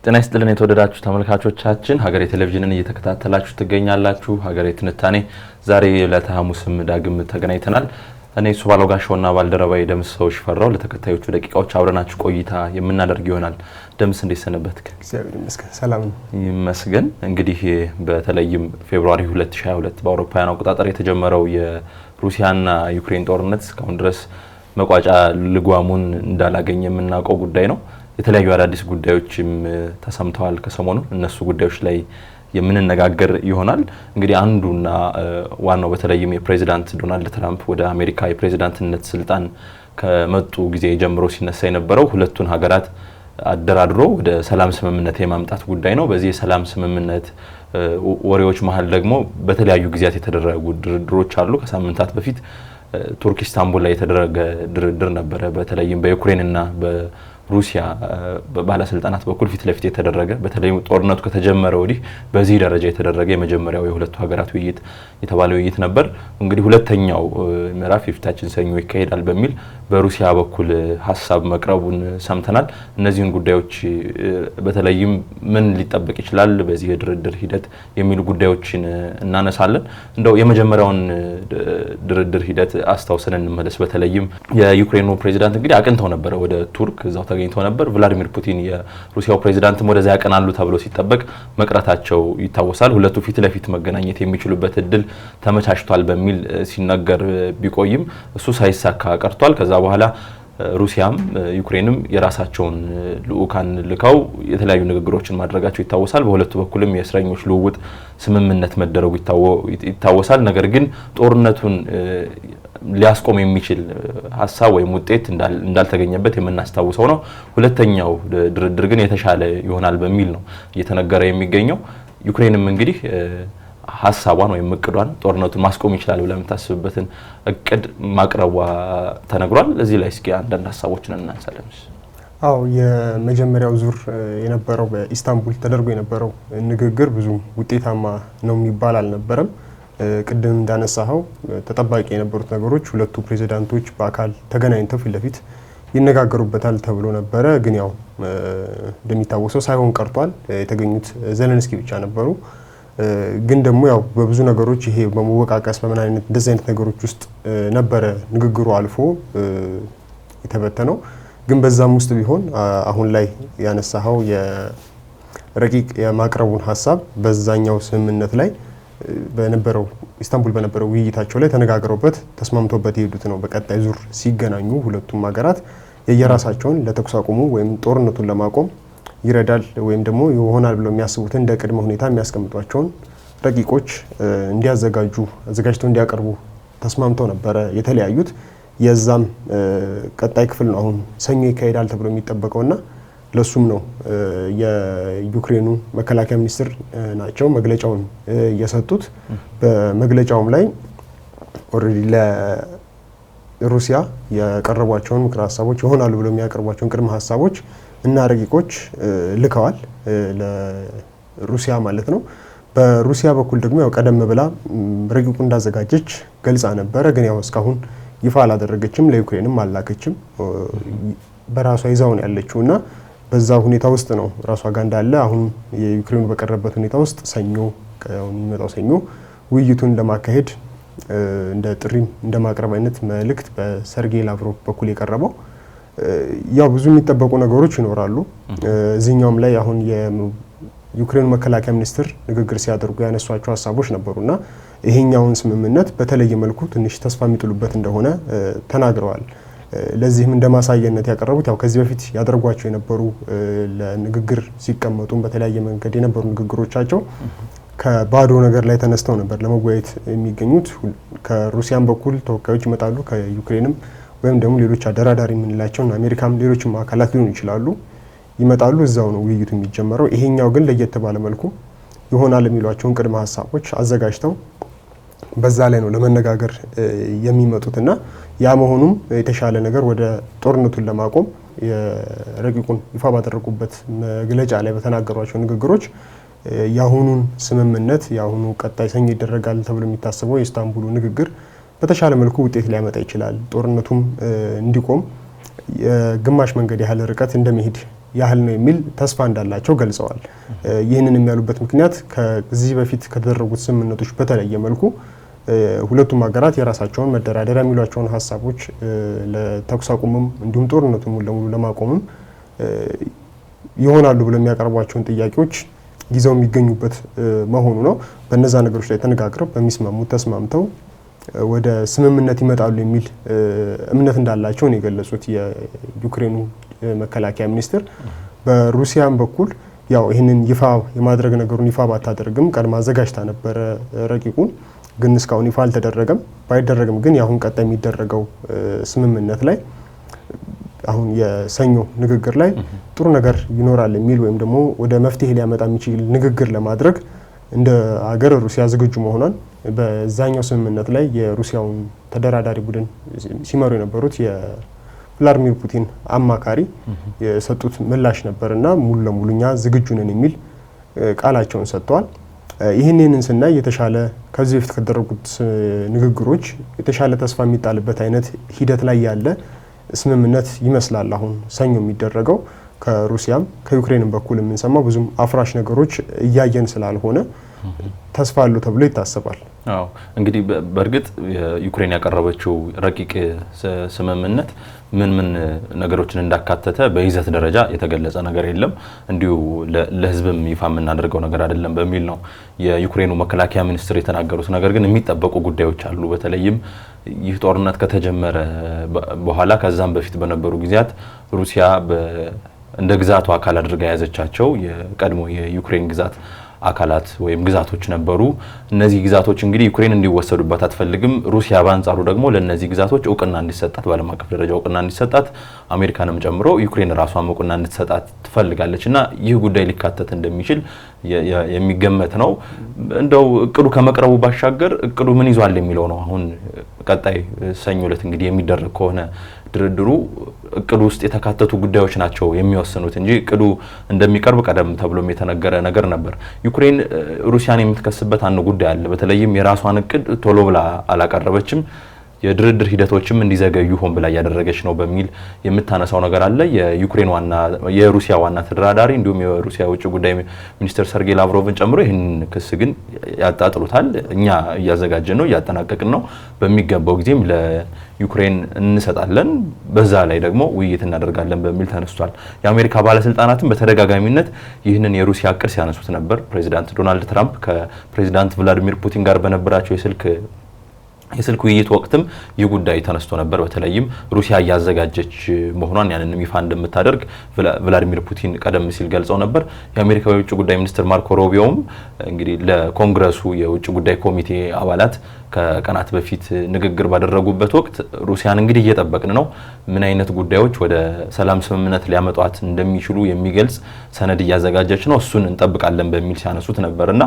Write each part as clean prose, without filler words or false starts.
ጤና ይስጥልን የተወደዳችሁ ተመልካቾቻችን ሀገሬ ቴሌቪዥንን እየተከታተላችሁ ትገኛላችሁ። ሀገሬ ትንታኔ ዛሬ ለተሐሙስም ዳግም ተገናኝተናል። እኔ ሱባለው ጋሻውና ባልደረባዬ ደምሰው ሽፈራው ለተከታዮቹ ደቂቃዎች አብረናችሁ ቆይታ የምናደርግ ይሆናል። ደምስ እንዴት ሰነበትክ? እግዚአብሔር ይመስገን ሰላም ነው። ይመስገን። እንግዲህ በተለይም ፌብሩዋሪ 2022 በአውሮፓውያን አቆጣጠር የተጀመረው የሩሲያና ዩክሬን ጦርነት እስካሁን ድረስ መቋጫ ልጓሙን እንዳላገኘ የምናውቀው ጉዳይ ነው። የተለያዩ አዳዲስ ጉዳዮችም ተሰምተዋል ከሰሞኑ እነሱ ጉዳዮች ላይ የምንነጋገር ይሆናል። እንግዲህ አንዱና ዋናው በተለይም የፕሬዝዳንት ዶናልድ ትራምፕ ወደ አሜሪካ የፕሬዝዳንትነት ስልጣን ከመጡ ጊዜ ጀምሮ ሲነሳ የነበረው ሁለቱን ሀገራት አደራድሮ ወደ ሰላም ስምምነት የማምጣት ጉዳይ ነው። በዚህ የሰላም ስምምነት ወሬዎች መሃል ደግሞ በተለያዩ ጊዜያት የተደረጉ ድርድሮች አሉ። ከሳምንታት በፊት ቱርክ ኢስታንቡል ላይ የተደረገ ድርድር ነበረ። በተለይም በዩክሬንና በሩሲያ ባለስልጣናት በኩል ፊት ለፊት የተደረገ በተለይም ጦርነቱ ከተጀመረ ወዲህ በዚህ ደረጃ የተደረገ የመጀመሪያው የሁለቱ ሀገራት ውይይት የተባለው ውይይት ነበር። እንግዲህ ሁለተኛው ምዕራፍ የፊታችን ሰኞ ይካሄዳል በሚል በሩሲያ በኩል ሀሳብ መቅረቡን ሰምተናል። እነዚህን ጉዳዮች በተለይም ምን ሊጠበቅ ይችላል በዚህ የድርድር ሂደት የሚሉ ጉዳዮችን እናነሳለን። እንደው የመጀመሪያውን ድርድር ሂደት አስተዋውሰን እንመለስ። በተለይም የዩክሬኑ ፕሬዝዳንት እንግዲህ አቅንተው ነበር ወደ ቱርክ እዛው ተገኝተው ነበር። ቭላዲሚር ፑቲን የሩሲያው ፕሬዝዳንትም ወደዛ ያቀናሉ ተብሎ ሲጠበቅ መቅረታቸው ይታወሳል። ሁለቱ ፊት ለፊት መገናኘት የሚችሉበት እድል ተመቻችቷል በሚል ሲነገር ቢቆይም እሱ ሳይሳካ ቀርቷል። ከዛ በኋላ ሩሲያም ዩክሬንም የራሳቸውን ልኡካን ልከው የተለያዩ ንግግሮችን ማድረጋቸው ይታወሳል። በሁለቱ በኩልም የእስረኞች ልውውጥ ስምምነት መደረጉ ይታወሳል። ነገር ግን ጦርነቱን ሊያስቆም የሚችል ሀሳብ ወይም ውጤት እንዳልተገኘበት የምናስታውሰው ነው። ሁለተኛው ድርድር ግን የተሻለ ይሆናል በሚል ነው እየተነገረ የሚገኘው። ዩክሬንም እንግዲህ ሀሳቧን ወይም እቅዷን ጦርነቱን ማስቆም ይችላል ብላ የምታስብበትን እቅድ ማቅረቧ ተነግሯል። እዚህ ላይ እስኪ አንዳንድ ሀሳቦችን እናንሳለን። አዎ የመጀመሪያው ዙር የነበረው በኢስታንቡል ተደርጎ የነበረው ንግግር ብዙ ውጤታማ ነው የሚባል አልነበረም። ቅድም እንዳነሳኸው ተጠባቂ የነበሩት ነገሮች ሁለቱ ፕሬዝዳንቶች በአካል ተገናኝተው ፊት ለፊት ይነጋገሩበታል ተብሎ ነበረ። ግን ያው እንደሚታወሰው ሳይሆን ቀርቷል። የተገኙት ዘለንስኪ ብቻ ነበሩ። ግን ደግሞ ያው በብዙ ነገሮች ይሄ በመወቃቀስ በምን አይነት እንደዚህ አይነት ነገሮች ውስጥ ነበረ ንግግሩ አልፎ የተበተነው። ግን በዛም ውስጥ ቢሆን አሁን ላይ ያነሳኸው የረቂቅ የማቅረቡን ሀሳብ በዛኛው ስምምነት ላይ በነበረው ኢስታንቡል በነበረው ውይይታቸው ላይ ተነጋግረውበት ተስማምቶበት የሄዱት ነው። በቀጣይ ዙር ሲገናኙ ሁለቱም ሀገራት የየራሳቸውን ለተኩስ አቁሙ ወይም ጦርነቱን ለማቆም ይረዳል ወይም ደግሞ ይሆናል ብለው የሚያስቡትን እንደ ቅድመ ሁኔታ የሚያስቀምጧቸውን ረቂቆች አዘጋጅተው እንዲያቀርቡ ተስማምተው ነበረ የተለያዩት። የዛም ቀጣይ ክፍል ነው አሁን ሰኞ ይካሄዳል ተብሎ የሚጠበቀውና ለሱም ነው የዩክሬኑ መከላከያ ሚኒስትር ናቸው መግለጫውን የሰጡት። በመግለጫውም ላይ ኦሬዲ ለሩሲያ ያቀረቧቸውን ምክረ ሀሳቦች ይሆናሉ ብለው የሚያቀርቧቸውን ቅድመ ሀሳቦች እና ረቂቆች ልከዋል ለሩሲያ ማለት ነው። በሩሲያ በኩል ደግሞ ያው ቀደም ብላ ረቂቁ እንዳዘጋጀች ገልጻ ነበረ። ግን ያው እስካሁን ይፋ አላደረገችም፣ ለዩክሬንም አላከችም። በራሷ ይዛው ነው ያለችው እና በዛ ሁኔታ ውስጥ ነው ራሷ ጋር እንዳለ አሁን የዩክሬኑ በቀረበት ሁኔታ ውስጥ የሚመጣው ሰኞ ውይይቱን ለማካሄድ እንደ ጥሪም እንደማቅረብ አይነት መልእክት በሰርጌይ ላቭሮቭ በኩል የቀረበው ያው ብዙ የሚጠበቁ ነገሮች ይኖራሉ። እዚህኛውም ላይ አሁን የዩክሬኑ መከላከያ ሚኒስትር ንግግር ሲያደርጉ ያነሷቸው ሀሳቦች ነበሩና ይሄኛውን ስምምነት በተለየ መልኩ ትንሽ ተስፋ የሚጥሉበት እንደሆነ ተናግረዋል። ለዚህም እንደማሳየነት ያቀረቡት ያው ከዚህ በፊት ያደርጓቸው የነበሩ ለንግግር ሲቀመጡም በተለያየ መንገድ የነበሩ ንግግሮቻቸው ከባዶ ነገር ላይ ተነስተው ነበር ለመወያየት የሚገኙት። ከሩሲያም በኩል ተወካዮች ይመጣሉ፣ ከዩክሬንም ወይም ደግሞ ሌሎች አደራዳሪ የምንላቸው አሜሪካም ሌሎችም አካላት ሊሆኑ ይችላሉ ይመጣሉ። እዛው ነው ውይይቱ የሚጀመረው። ይሄኛው ግን ለየት ባለ መልኩ ይሆናል የሚሏቸውን ቅድመ ሀሳቦች አዘጋጅተው በዛ ላይ ነው ለመነጋገር የሚመጡትና ያ መሆኑም የተሻለ ነገር ወደ ጦርነቱን ለማቆም የረቂቁን ይፋ ባደረጉበት መግለጫ ላይ በተናገሯቸው ንግግሮች የአሁኑን ስምምነት የአሁኑ ቀጣይ ሰኞ ይደረጋል ተብሎ የሚታሰበው የኢስታንቡሉ ንግግር በተሻለ መልኩ ውጤት ሊያመጣ ይችላል፣ ጦርነቱም እንዲቆም የግማሽ መንገድ ያህል ርቀት እንደመሄድ ያህል ነው የሚል ተስፋ እንዳላቸው ገልጸዋል። ይህንን የሚያሉበት ምክንያት ከዚህ በፊት ከተደረጉት ስምምነቶች በተለየ መልኩ ሁለቱም ሀገራት የራሳቸውን መደራደሪያ የሚሏቸውን ሀሳቦች ለተኩስ አቁምም እንዲሁም ጦርነቱን ሙሉ ለሙሉ ለማቆምም ይሆናሉ ብለው የሚያቀርቧቸውን ጥያቄዎች ይዘው የሚገኙበት መሆኑ ነው። በእነዛ ነገሮች ላይ ተነጋግረው በሚስማሙት ተስማምተው ወደ ስምምነት ይመጣሉ የሚል እምነት እንዳላቸው ነው የገለጹት የዩክሬኑ መከላከያ ሚኒስትር። በሩሲያም በኩል ያው ይህንን ይፋ የማድረግ ነገሩን ይፋ ባታደርግም ቀድማ አዘጋጅታ ነበረ ረቂቁን፣ ግን እስካሁን ይፋ አልተደረገም። ባይደረግም ግን የአሁን ቀጣይ የሚደረገው ስምምነት ላይ አሁን የሰኞ ንግግር ላይ ጥሩ ነገር ይኖራል የሚል ወይም ደግሞ ወደ መፍትሄ ሊያመጣ የሚችል ንግግር ለማድረግ እንደ አገር ሩሲያ ዝግጁ መሆኗን በዛኛው ስምምነት ላይ የሩሲያውን ተደራዳሪ ቡድን ሲመሩ የነበሩት የቭላድሚር ፑቲን አማካሪ የሰጡት ምላሽ ነበርና ሙሉ ለሙሉ እኛ ዝግጁ ነን የሚል ቃላቸውን ሰጥተዋል። ይህንን ስናይ የተሻለ ከዚህ በፊት ከተደረጉት ንግግሮች የተሻለ ተስፋ የሚጣልበት አይነት ሂደት ላይ ያለ ስምምነት ይመስላል። አሁን ሰኞ የሚደረገው ከሩሲያም ከዩክሬንም በኩል የምንሰማው ብዙም አፍራሽ ነገሮች እያየን ስላልሆነ ተስፋ አለው ተብሎ ይታሰባል። አዎ እንግዲህ በእርግጥ ዩክሬን ያቀረበችው ረቂቅ ስምምነት ምን ነገሮችን እንዳካተተ በይዘት ደረጃ የተገለጸ ነገር የለም። እንዲሁ ለሕዝብም ይፋ የምናደርገው ነገር አይደለም በሚል ነው የዩክሬኑ መከላከያ ሚኒስትር የተናገሩት። ነገር ግን የሚጠበቁ ጉዳዮች አሉ። በተለይም ይህ ጦርነት ከተጀመረ በኋላ ከዛም በፊት በነበሩ ጊዜያት ሩሲያ እንደ ግዛቱ አካል አድርጋ የያዘቻቸው የቀድሞ የዩክሬን ግዛት አካላት ወይም ግዛቶች ነበሩ። እነዚህ ግዛቶች እንግዲህ ዩክሬን እንዲወሰዱባት አትፈልግም። ሩሲያ በአንጻሩ ደግሞ ለነዚህ ግዛቶች እውቅና እንዲሰጣት በዓለም አቀፍ ደረጃ እውቅና እንዲሰጣት አሜሪካንም ጨምሮ ዩክሬን ራሷን እውቅና እንዲሰጣት ትፈልጋለች እና ይህ ጉዳይ ሊካተት እንደሚችል የሚገመት ነው። እንደው እቅዱ ከመቅረቡ ባሻገር እቅዱ ምን ይዟል የሚለው ነው አሁን ቀጣይ ሰኞ ዕለት እንግዲህ የሚደረግ ከሆነ ድርድሩ እቅዱ ውስጥ የተካተቱ ጉዳዮች ናቸው የሚወስኑት እንጂ እቅዱ እንደሚቀርብ ቀደም ተብሎም የተነገረ ነገር ነበር። ዩክሬን ሩሲያን የምትከስበት አንድ ጉዳይ አለ። በተለይም የራሷን እቅድ ቶሎ ብላ አላቀረበችም፣ የድርድር ሂደቶችም እንዲዘገዩ ሆን ብላ ያደረገች ነው በሚል የምታነሳው ነገር አለ። የሩሲያ ዋና ተደራዳሪ እንዲሁም የሩሲያ ውጭ ጉዳይ ሚኒስትር ሰርጌይ ላቭሮቭን ጨምሮ ይህን ክስ ግን ያጣጥሉታል። እኛ እያዘጋጀን ነው፣ እያጠናቀቅን ነው፣ በሚገባው ጊዜም ለዩክሬን እንሰጣለን፣ በዛ ላይ ደግሞ ውይይት እናደርጋለን በሚል ተነስቷል። የአሜሪካ ባለስልጣናትም በተደጋጋሚነት ይህንን የሩሲያ እቅድ ሲያነሱት ነበር። ፕሬዚዳንት ዶናልድ ትራምፕ ከፕሬዚዳንት ቭላድሚር ፑቲን ጋር በነበራቸው የስልክ ውይይት ወቅትም ይህ ጉዳይ ተነስቶ ነበር። በተለይም ሩሲያ እያዘጋጀች መሆኗን ያንንም ይፋ እንደምታደርግ ቭላድሚር ፑቲን ቀደም ሲል ገልጸው ነበር። የአሜሪካ የውጭ ጉዳይ ሚኒስትር ማርኮ ሩቢዮም እንግዲህ ለኮንግረሱ የውጭ ጉዳይ ኮሚቴ አባላት ከቀናት በፊት ንግግር ባደረጉበት ወቅት ሩሲያን እንግዲህ እየጠበቅን ነው፣ ምን አይነት ጉዳዮች ወደ ሰላም ስምምነት ሊያመጧት እንደሚችሉ የሚገልጽ ሰነድ እያዘጋጀች ነው፣ እሱን እንጠብቃለን በሚል ሲያነሱት ነበርና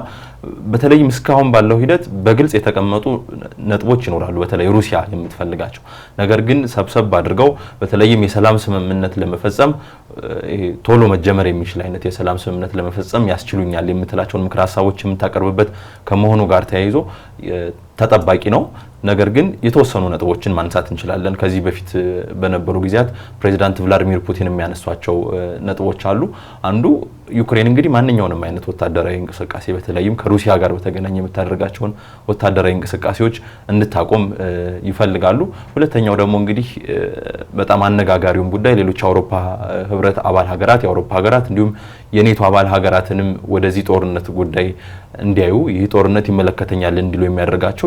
በተለይም እስካሁን ባለው ሂደት በግልጽ የተቀመጡ ነጥቦች ይኖራሉ፣ በተለይ ሩሲያ የምትፈልጋቸው። ነገር ግን ሰብሰብ አድርገው በተለይም የሰላም ስምምነት ለመፈጸም ቶሎ መጀመር የሚችል አይነት የሰላም ስምምነት ለመፈጸም ያስችሉኛል የምትላቸውን ምክር ሀሳቦች የምታቀርብበት ከመሆኑ ጋር ተያይዞ ተጠባቂ ነው። ነገር ግን የተወሰኑ ነጥቦችን ማንሳት እንችላለን። ከዚህ በፊት በነበሩ ጊዜያት ፕሬዚዳንት ቭላድሚር ፑቲን የሚያነሷቸው ነጥቦች አሉ። አንዱ ዩክሬን እንግዲህ ማንኛውንም አይነት ወታደራዊ እንቅስቃሴ በተለይም ከሩሲያ ጋር በተገናኘ የምታደርጋቸውን ወታደራዊ እንቅስቃሴዎች እንድታቆም ይፈልጋሉ። ሁለተኛው ደግሞ እንግዲህ በጣም አነጋጋሪውን ጉዳይ ሌሎች የአውሮፓ ህብረት አባል ሀገራት፣ የአውሮፓ ሀገራት እንዲሁም የኔቶ አባል ሀገራትንም ወደዚህ ጦርነት ጉዳይ እንዲያዩ ይህ ጦርነት ይመለከተኛል እንዲሉ የሚያደርጋቸው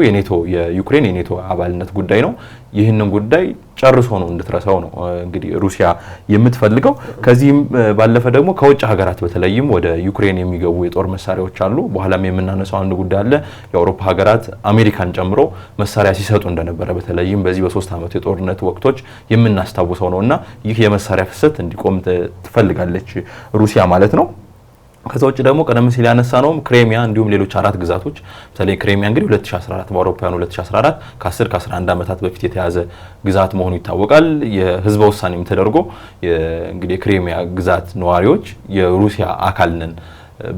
የዩክሬን የኔቶ አባልነት ጉዳይ ነው። ይህንን ጉዳይ ጨርሶ ነው እንድትረሳው ነው እንግዲህ ሩሲያ የምትፈልገው። ከዚህም ባለፈ ደግሞ ከውጭ ሀገራት በተለይም ወደ ዩክሬን የሚገቡ የጦር መሳሪያዎች አሉ። በኋላም የምናነሳው አንድ ጉዳይ አለ። የአውሮፓ ሀገራት አሜሪካን ጨምሮ መሳሪያ ሲሰጡ እንደነበረ በተለይም በዚህ በ3 ዓመት የጦርነት ወቅቶች የምናስታውሰው ነውና ይህ የመሳሪያ ፍሰት እንዲቆም ትፈልጋለች ሩሲያ ማለት ነው። ከዛ ውጭ ደግሞ ቀደም ሲል ያነሳ ነው ክሬሚያ እንዲሁም ሌሎች 4 ግዛቶች በተለይ ክሬሚያ እንግዲህ 2014 በአውሮፓውያኑ 2014 ከ11 ዓመታት በፊት የተያዘ ግዛት መሆኑ ይታወቃል። የህዝበ ውሳኔም ተደርጎ እንግዲህ የክሬሚያ ግዛት ነዋሪዎች የሩሲያ አካል ነን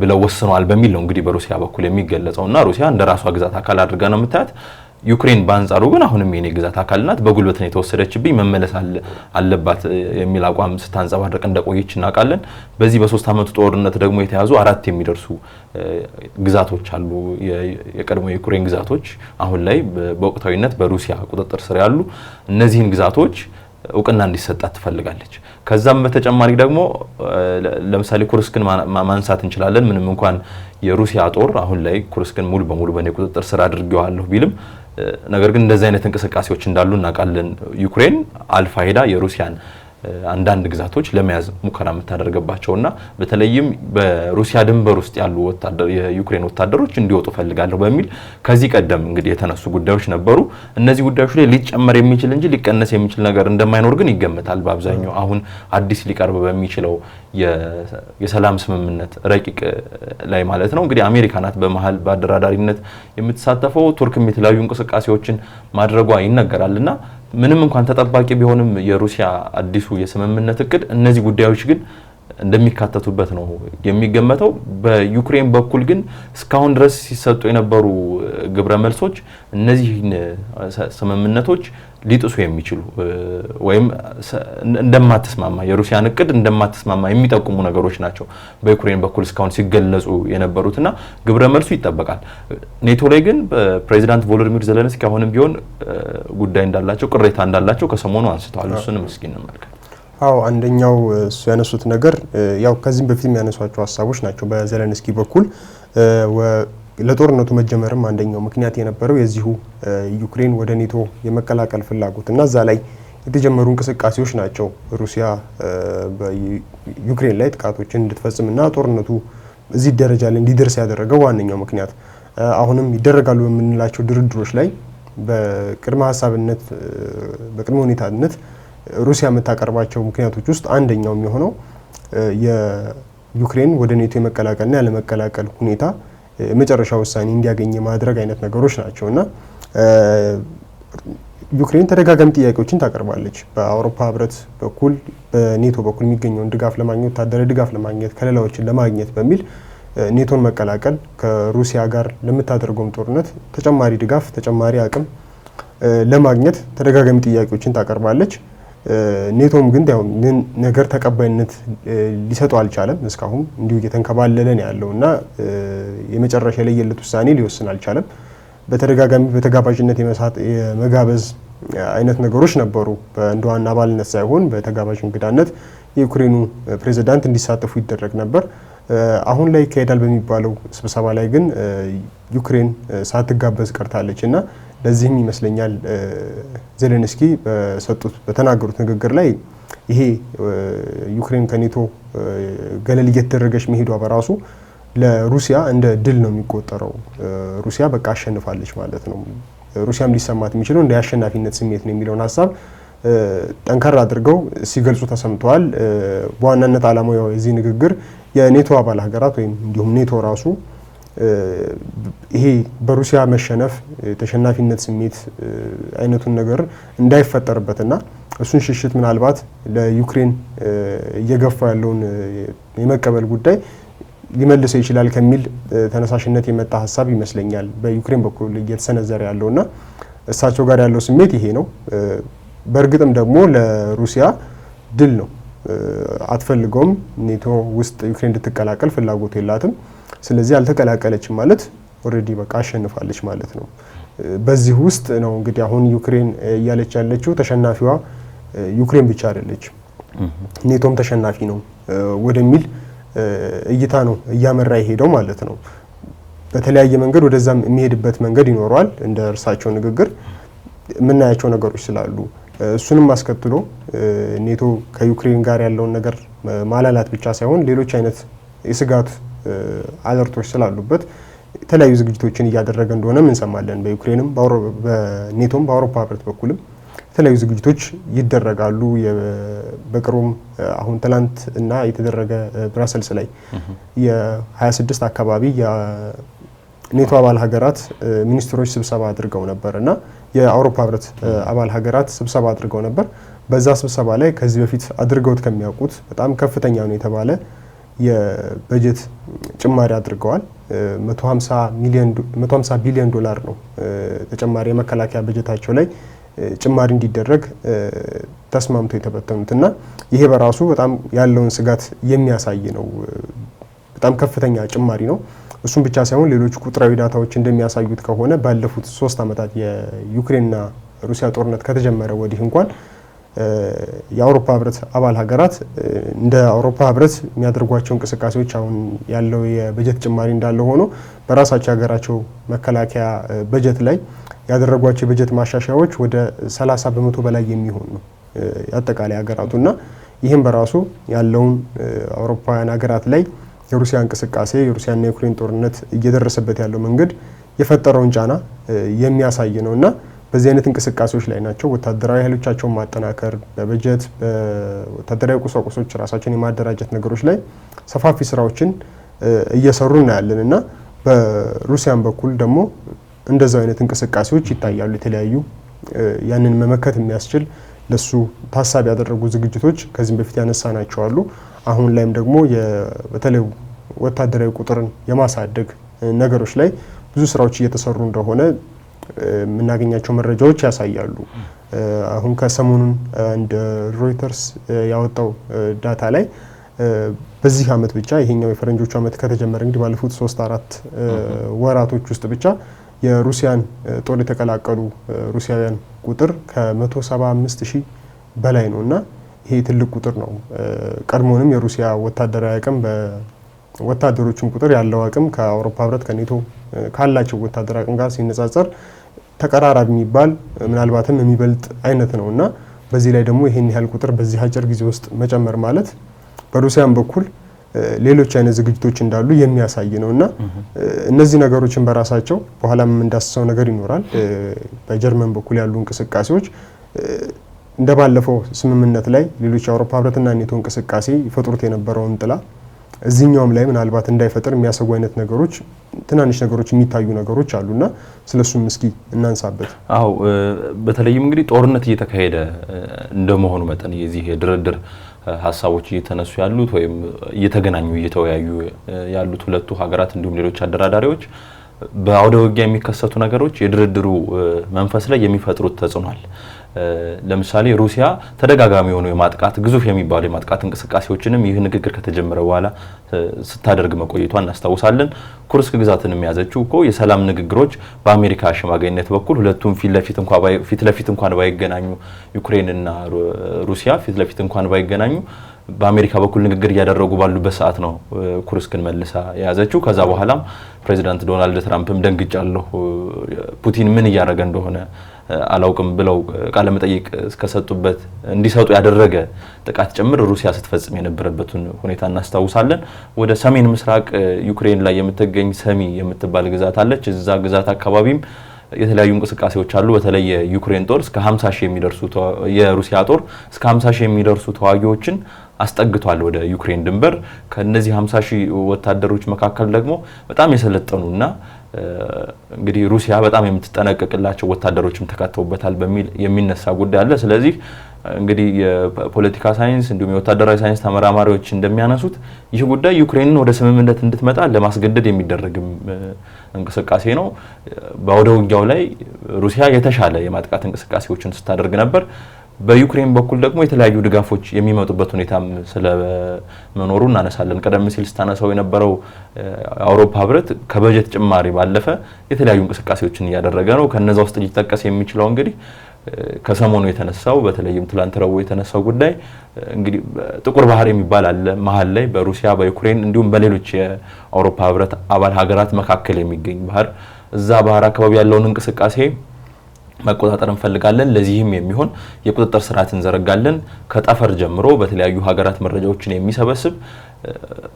ብለው ወስነዋል በሚል ነው እንግዲህ በሩሲያ በኩል የሚገለጸውና ሩሲያ እንደ ራሷ ግዛት አካል አድርጋ ነው የምታያት። ዩክሬን በአንጻሩ ግን አሁንም የኔ ግዛት አካል ናት፣ በጉልበት ነው የተወሰደችብኝ፣ መመለስ አለባት የሚል አቋም ስታንጸባርቅ እንደቆየች እናውቃለን። በዚህ በ3 ዓመቱ ጦርነት ደግሞ የተያዙ 4 የሚደርሱ ግዛቶች አሉ፣ የቀድሞ የዩክሬን ግዛቶች አሁን ላይ በወቅታዊነት በሩሲያ ቁጥጥር ስር ያሉ። እነዚህን ግዛቶች እውቅና እንዲሰጣት ትፈልጋለች። ከዛም በተጨማሪ ደግሞ ለምሳሌ ኩርስክን ማንሳት እንችላለን። ምንም እንኳን የሩሲያ ጦር አሁን ላይ ኩርስክን ሙሉ በሙሉ በኔ ቁጥጥር ስር አድርጌዋለሁ ቢልም ነገር ግን እንደዚህ አይነት እንቅስቃሴዎች እንዳሉ እናውቃለን። ዩክሬን አልፋ ሄዳ የሩሲያን አንዳንድ ግዛቶች ለመያዝ ሙከራ የምታደርገባቸውና በተለይም በሩሲያ ድንበር ውስጥ ያሉ የዩክሬን ወታደሮች እንዲወጡ ፈልጋለሁ በሚል ከዚህ ቀደም እንግዲህ የተነሱ ጉዳዮች ነበሩ። እነዚህ ጉዳዮች ላይ ሊጨመር የሚችል እንጂ ሊቀነስ የሚችል ነገር እንደማይኖር ግን ይገመታል። በአብዛኛው አሁን አዲስ ሊቀርብ በሚችለው የሰላም ስምምነት ረቂቅ ላይ ማለት ነው እንግዲህ አሜሪካ ናት በመሃል በአደራዳሪነት የምትሳተፈው። ቱርክም የተለያዩ እንቅስቃሴዎችን ማድረጓ ይነገራልና ምንም እንኳን ተጠባቂ ቢሆንም የሩሲያ አዲሱ የስምምነት እቅድ እነዚህ ጉዳዮች ግን እንደሚካተቱበት ነው የሚገመተው። በዩክሬን በኩል ግን እስካሁን ድረስ ሲሰጡ የነበሩ ግብረ መልሶች እነዚህን ስምምነቶች ሊጥሱ የሚችሉ ወይም እንደማትስማማ የሩሲያን እቅድ እንደማትስማማ የሚጠቁሙ ነገሮች ናቸው በዩክሬን በኩል እስካሁን ሲገለጹ የነበሩትና ግብረ መልሱ ይጠበቃል። ኔቶ ላይ ግን ፕሬዚዳንት ቮሎዲሚር ዜሌንስኪ አሁንም ቢሆን ጉዳይ እንዳላቸው ቅሬታ እንዳላቸው ከሰሞኑ አንስተዋል። እሱንም እስኪ እንመልከት። አዎ አንደኛው እሱ ያነሱት ነገር ያው ከዚህም በፊት የሚያነሷቸው ሀሳቦች ናቸው። በዜሌንስኪ በኩል ለጦርነቱ መጀመርም አንደኛው ምክንያት የነበረው የዚሁ ዩክሬን ወደ ኔቶ የመቀላቀል ፍላጎት እና እዛ ላይ የተጀመሩ እንቅስቃሴዎች ናቸው። ሩሲያ በዩክሬን ላይ ጥቃቶችን እንድትፈጽምና ጦርነቱ እዚህ ደረጃ ላይ እንዲደርስ ያደረገው ዋነኛው ምክንያት አሁንም ይደረጋሉ በምንላቸው ድርድሮች ላይ በቅድመ ሀሳብነት በቅድመ ሁኔታነት ሩሲያ የምታቀርባቸው ምክንያቶች ውስጥ አንደኛው የሚሆነው የዩክሬን ወደ ኔቶ የመቀላቀልና ያለመቀላቀል ሁኔታ የመጨረሻ ውሳኔ እንዲያገኝ ማድረግ አይነት ነገሮች ናቸው እና ዩክሬን ተደጋጋሚ ጥያቄዎችን ታቀርባለች። በአውሮፓ ህብረት በኩል በኔቶ በኩል የሚገኘውን ድጋፍ ለማግኘት ወታደራዊ ድጋፍ ለማግኘት ከሌላዎችን ለማግኘት በሚል ኔቶን መቀላቀል ከሩሲያ ጋር ለምታደርገውም ጦርነት ተጨማሪ ድጋፍ ተጨማሪ አቅም ለማግኘት ተደጋጋሚ ጥያቄዎችን ታቀርባለች። ኔቶም ግን ያው ነገር ተቀባይነት ሊሰጠው አልቻለም። እስካሁን እንዲሁ እየተንከባለለ ነው ያለውና የመጨረሻ ላይ የለት ውሳኔ ሊወስን አልቻለም። በተደጋጋሚ በተጋባዥነት የመጋበዝ አይነት ነገሮች ነበሩ። እንደ ዋና አባልነት ሳይሆን በተጋባዥ እንግዳነት የዩክሬኑ ፕሬዝዳንት እንዲሳተፉ ይደረግ ነበር። አሁን ላይ ይካሄዳል በሚባለው ስብሰባ ላይ ግን ዩክሬን ሳትጋበዝ ቀርታለች እና ለዚህም ይመስለኛል ዜሌንስኪ በተናገሩት ንግግር ላይ ይሄ ዩክሬን ከኔቶ ገለል እየተደረገች መሄዷ በራሱ ለሩሲያ እንደ ድል ነው የሚቆጠረው። ሩሲያ በቃ አሸንፋለች ማለት ነው። ሩሲያም ሊሰማት የሚችለው እንደ አሸናፊነት ስሜት ነው የሚለውን ሀሳብ ጠንከር አድርገው ሲገልጹ ተሰምተዋል። በዋናነት ዓላማው የዚህ ንግግር የኔቶ አባል ሀገራት ወይም እንዲሁም ኔቶ ራሱ ይሄ በሩሲያ መሸነፍ ተሸናፊነት ስሜት አይነቱን ነገር እንዳይፈጠርበትና እሱን ሽሽት ምናልባት ለዩክሬን እየገፋ ያለውን የመቀበል ጉዳይ ሊመልሰው ይችላል ከሚል ተነሳሽነት የመጣ ሀሳብ ይመስለኛል በዩክሬን በኩል እየተሰነዘረ ያለውና እሳቸው ጋር ያለው ስሜት ይሄ ነው። በእርግጥም ደግሞ ለሩሲያ ድል ነው። አትፈልገውም። ኔቶ ውስጥ ዩክሬን እንድትቀላቀል ፍላጎት የላትም። ስለዚህ አልተቀላቀለችም ማለት ኦሬዲ በቃ አሸንፋለች ማለት ነው። በዚህ ውስጥ ነው እንግዲህ አሁን ዩክሬን እያለች ያለችው ተሸናፊዋ ዩክሬን ብቻ አይደለችም፣ ኔቶም ተሸናፊ ነው ወደሚል እይታ ነው እያመራ የሄደው ማለት ነው። በተለያየ መንገድ ወደዛም የሚሄድበት መንገድ ይኖረዋል። እንደ እርሳቸው ንግግር የምናያቸው ነገሮች ስላሉ እሱንም አስከትሎ ኔቶ ከዩክሬን ጋር ያለውን ነገር ማላላት ብቻ ሳይሆን ሌሎች አይነት የስጋት አለርቶች ስላሉበት የተለያዩ ዝግጅቶችን እያደረገ እንደሆነም እንሰማለን። በዩክሬንም በኔቶም በአውሮፓ ህብረት በኩልም የተለያዩ ዝግጅቶች ይደረጋሉ። በቅርቡም አሁን ትላንት እና የተደረገ ብራሰልስ ላይ የ26 አካባቢ የኔቶ አባል ሀገራት ሚኒስትሮች ስብሰባ አድርገው ነበር እና የአውሮፓ ህብረት አባል ሀገራት ስብሰባ አድርገው ነበር። በዛ ስብሰባ ላይ ከዚህ በፊት አድርገውት ከሚያውቁት በጣም ከፍተኛ ነው የተባለ የበጀት ጭማሪ አድርገዋል። $150 ቢሊዮን ነው ተጨማሪ የመከላከያ በጀታቸው ላይ ጭማሪ እንዲደረግ ተስማምቶ የተበተኑትና ይሄ በራሱ በጣም ያለውን ስጋት የሚያሳይ ነው። በጣም ከፍተኛ ጭማሪ ነው። እሱም ብቻ ሳይሆን ሌሎች ቁጥራዊ ዳታዎች እንደሚያሳዩት ከሆነ ባለፉት 3 ዓመታት የዩክሬንና ሩሲያ ጦርነት ከተጀመረ ወዲህ እንኳን የአውሮፓ ህብረት አባል ሀገራት እንደ አውሮፓ ህብረት የሚያደርጓቸው እንቅስቃሴዎች አሁን ያለው የበጀት ጭማሪ እንዳለ ሆኖ በራሳቸው ሀገራቸው መከላከያ በጀት ላይ ያደረጓቸው የበጀት ማሻሻያዎች ወደ 30 በመቶ በላይ የሚሆን ነው አጠቃላይ ሀገራቱና ይህም በራሱ ያለውን አውሮፓውያን ሀገራት ላይ የሩሲያ እንቅስቃሴ የሩሲያና የዩክሬን ጦርነት እየደረሰበት ያለው መንገድ የፈጠረውን ጫና የሚያሳይ ነውና በዚህ አይነት እንቅስቃሴዎች ላይ ናቸው። ወታደራዊ ኃይሎቻቸውን ማጠናከር በበጀት በወታደራዊ ቁሳቁሶች ራሳቸውን የማደራጀት ነገሮች ላይ ሰፋፊ ስራዎችን እየሰሩ እናያለንና በሩሲያን በኩል ደግሞ እንደዛው አይነት እንቅስቃሴዎች ይታያሉ። የተለያዩ ያንን መመከት የሚያስችል ለሱ ታሳቢ ያደረጉ ዝግጅቶች ከዚህም በፊት ያነሳናቸው አሉ። አሁን ላይም ደግሞ በተለይ ወታደራዊ ቁጥርን የማሳደግ ነገሮች ላይ ብዙ ስራዎች እየተሰሩ እንደሆነ የምናገኛቸው መረጃዎች ያሳያሉ። አሁን ከሰሞኑን እንደ ሮይተርስ ያወጣው ዳታ ላይ በዚህ አመት ብቻ ይሄኛው የፈረንጆቹ አመት ከተጀመረ እንግዲህ ባለፉት 3-4 ወራቶች ውስጥ ብቻ የሩሲያን ጦር የተቀላቀሉ ሩሲያውያን ቁጥር ከ175,000 በላይ ነውና ይሄ ትልቅ ቁጥር ነው። ቀድሞንም የሩሲያ ወታደራዊ አቅም በወታደሮቹም ቁጥር ያለው አቅም ከአውሮፓ ህብረት ከኔቶ ካላቸው ወታደራዊ አቅም ጋር ሲነጻጸር ተቀራራቢ የሚባል ምናልባትም የሚበልጥ አይነት ነውና በዚህ ላይ ደግሞ ይሄን ያህል ቁጥር በዚህ አጭር ጊዜ ውስጥ መጨመር ማለት በሩሲያን በኩል ሌሎች አይነት ዝግጅቶች እንዳሉ የሚያሳይ ነውና እነዚህ ነገሮችን በራሳቸው በኋላም እንዳስሰው ነገር ይኖራል። በጀርመን በኩል ያሉ እንቅስቃሴዎች እንደባለፈው ስምምነት ላይ ሌሎች የአውሮፓ ህብረትና ኔቶ እንቅስቃሴ ይፈጥሩት የነበረውን ጥላ እዚህኛውም ላይ ምናልባት እንዳይፈጥር የሚያሰጉ አይነት ነገሮች ትናንሽ ነገሮች የሚታዩ ነገሮች አሉና ስለሱም እስኪ እናንሳበት። አዎ በተለይም እንግዲህ ጦርነት እየተካሄደ እንደመሆኑ መጠን የዚህ የድርድር ሀሳቦች እየተነሱ ያሉት ወይም እየተገናኙ እየተወያዩ ያሉት ሁለቱ ሀገራት እንዲሁም ሌሎች አደራዳሪዎች በአውደ ውጊያ የሚከሰቱ ነገሮች የድርድሩ መንፈስ ላይ የሚፈጥሩት ተጽዕኖ አለ። ለምሳሌ ሩሲያ ተደጋጋሚ የሆኑ የማጥቃት ግዙፍ የሚባሉ የማጥቃት እንቅስቃሴዎችንም ይህ ንግግር ከተጀመረ በኋላ ስታደርግ መቆየቷን እናስታውሳለን። ኩርስክ ግዛትን የሚያዘችው እኮ የሰላም ንግግሮች በአሜሪካ አሸማጋይነት በኩል ሁለቱም ፊት ለፊት እንኳን ባይገናኙ ዩክሬንና ሩሲያ ፊት ለፊት እንኳን ባይገናኙ በአሜሪካ በኩል ንግግር እያደረጉ ባሉበት ሰዓት ነው ኩርስክን መልሳ የያዘችው። ከዛ በኋላም ፕሬዚዳንት ዶናልድ ትራምፕም ደንግጫለሁ ፑቲን ምን እያደረገ እንደሆነ አላውቅም ብለው ቃለ መጠይቅ እስከሰጡበት እንዲሰጡ ያደረገ ጥቃት ጭምር ሩሲያ ስትፈጽም የነበረበትን ሁኔታ እናስታውሳለን። ወደ ሰሜን ምስራቅ ዩክሬን ላይ የምትገኝ ሰሚ የምትባል ግዛት አለች። እዛ ግዛት አካባቢም የተለያዩ እንቅስቃሴዎች አሉ። በተለይ የዩክሬን ጦር እስከ 50,000 የሚደርሱ የሩሲያ ጦር እስከ 50,000 የሚደርሱ ተዋጊዎችን አስጠግቷል ወደ ዩክሬን ድንበር። ከነዚህ 50,000 ወታደሮች መካከል ደግሞ በጣም የሰለጠኑና እንግዲህ ሩሲያ በጣም የምትጠነቀቅላቸው ወታደሮችም ተካተውበታል በሚል የሚነሳ ጉዳይ አለ። ስለዚህ እንግዲህ የፖለቲካ ሳይንስ እንዲሁም የወታደራዊ ሳይንስ ተመራማሪዎች እንደሚያነሱት ይህ ጉዳይ ዩክሬንን ወደ ስምምነት እንድትመጣ ለማስገደድ የሚደረግም እንቅስቃሴ ነው። በአውደ ውጊያው ላይ ሩሲያ የተሻለ የማጥቃት እንቅስቃሴዎችን ስታደርግ ነበር። በዩክሬን በኩል ደግሞ የተለያዩ ድጋፎች የሚመጡበት ሁኔታም ስለመኖሩ እናነሳለን። ቀደም ሲል ስታነሳው የነበረው አውሮፓ ህብረት ከበጀት ጭማሪ ባለፈ የተለያዩ እንቅስቃሴዎችን እያደረገ ነው። ከነዛ ውስጥ ሊጠቀስ የሚችለው እንግዲህ ከሰሞኑ የተነሳው በተለይም ትላንት ረቡዕ የተነሳው ጉዳይ እንግዲህ ጥቁር ባህር የሚባል አለ መሀል ላይ በሩሲያ በዩክሬን እንዲሁም በሌሎች የአውሮፓ ህብረት አባል ሀገራት መካከል የሚገኝ ባህር እዛ ባህር አካባቢ ያለውን እንቅስቃሴ መቆጣጠር እንፈልጋለን። ለዚህም የሚሆን የቁጥጥር ስርዓት እንዘረጋለን። ከጠፈር ጀምሮ በተለያዩ ሀገራት መረጃዎችን የሚሰበስብ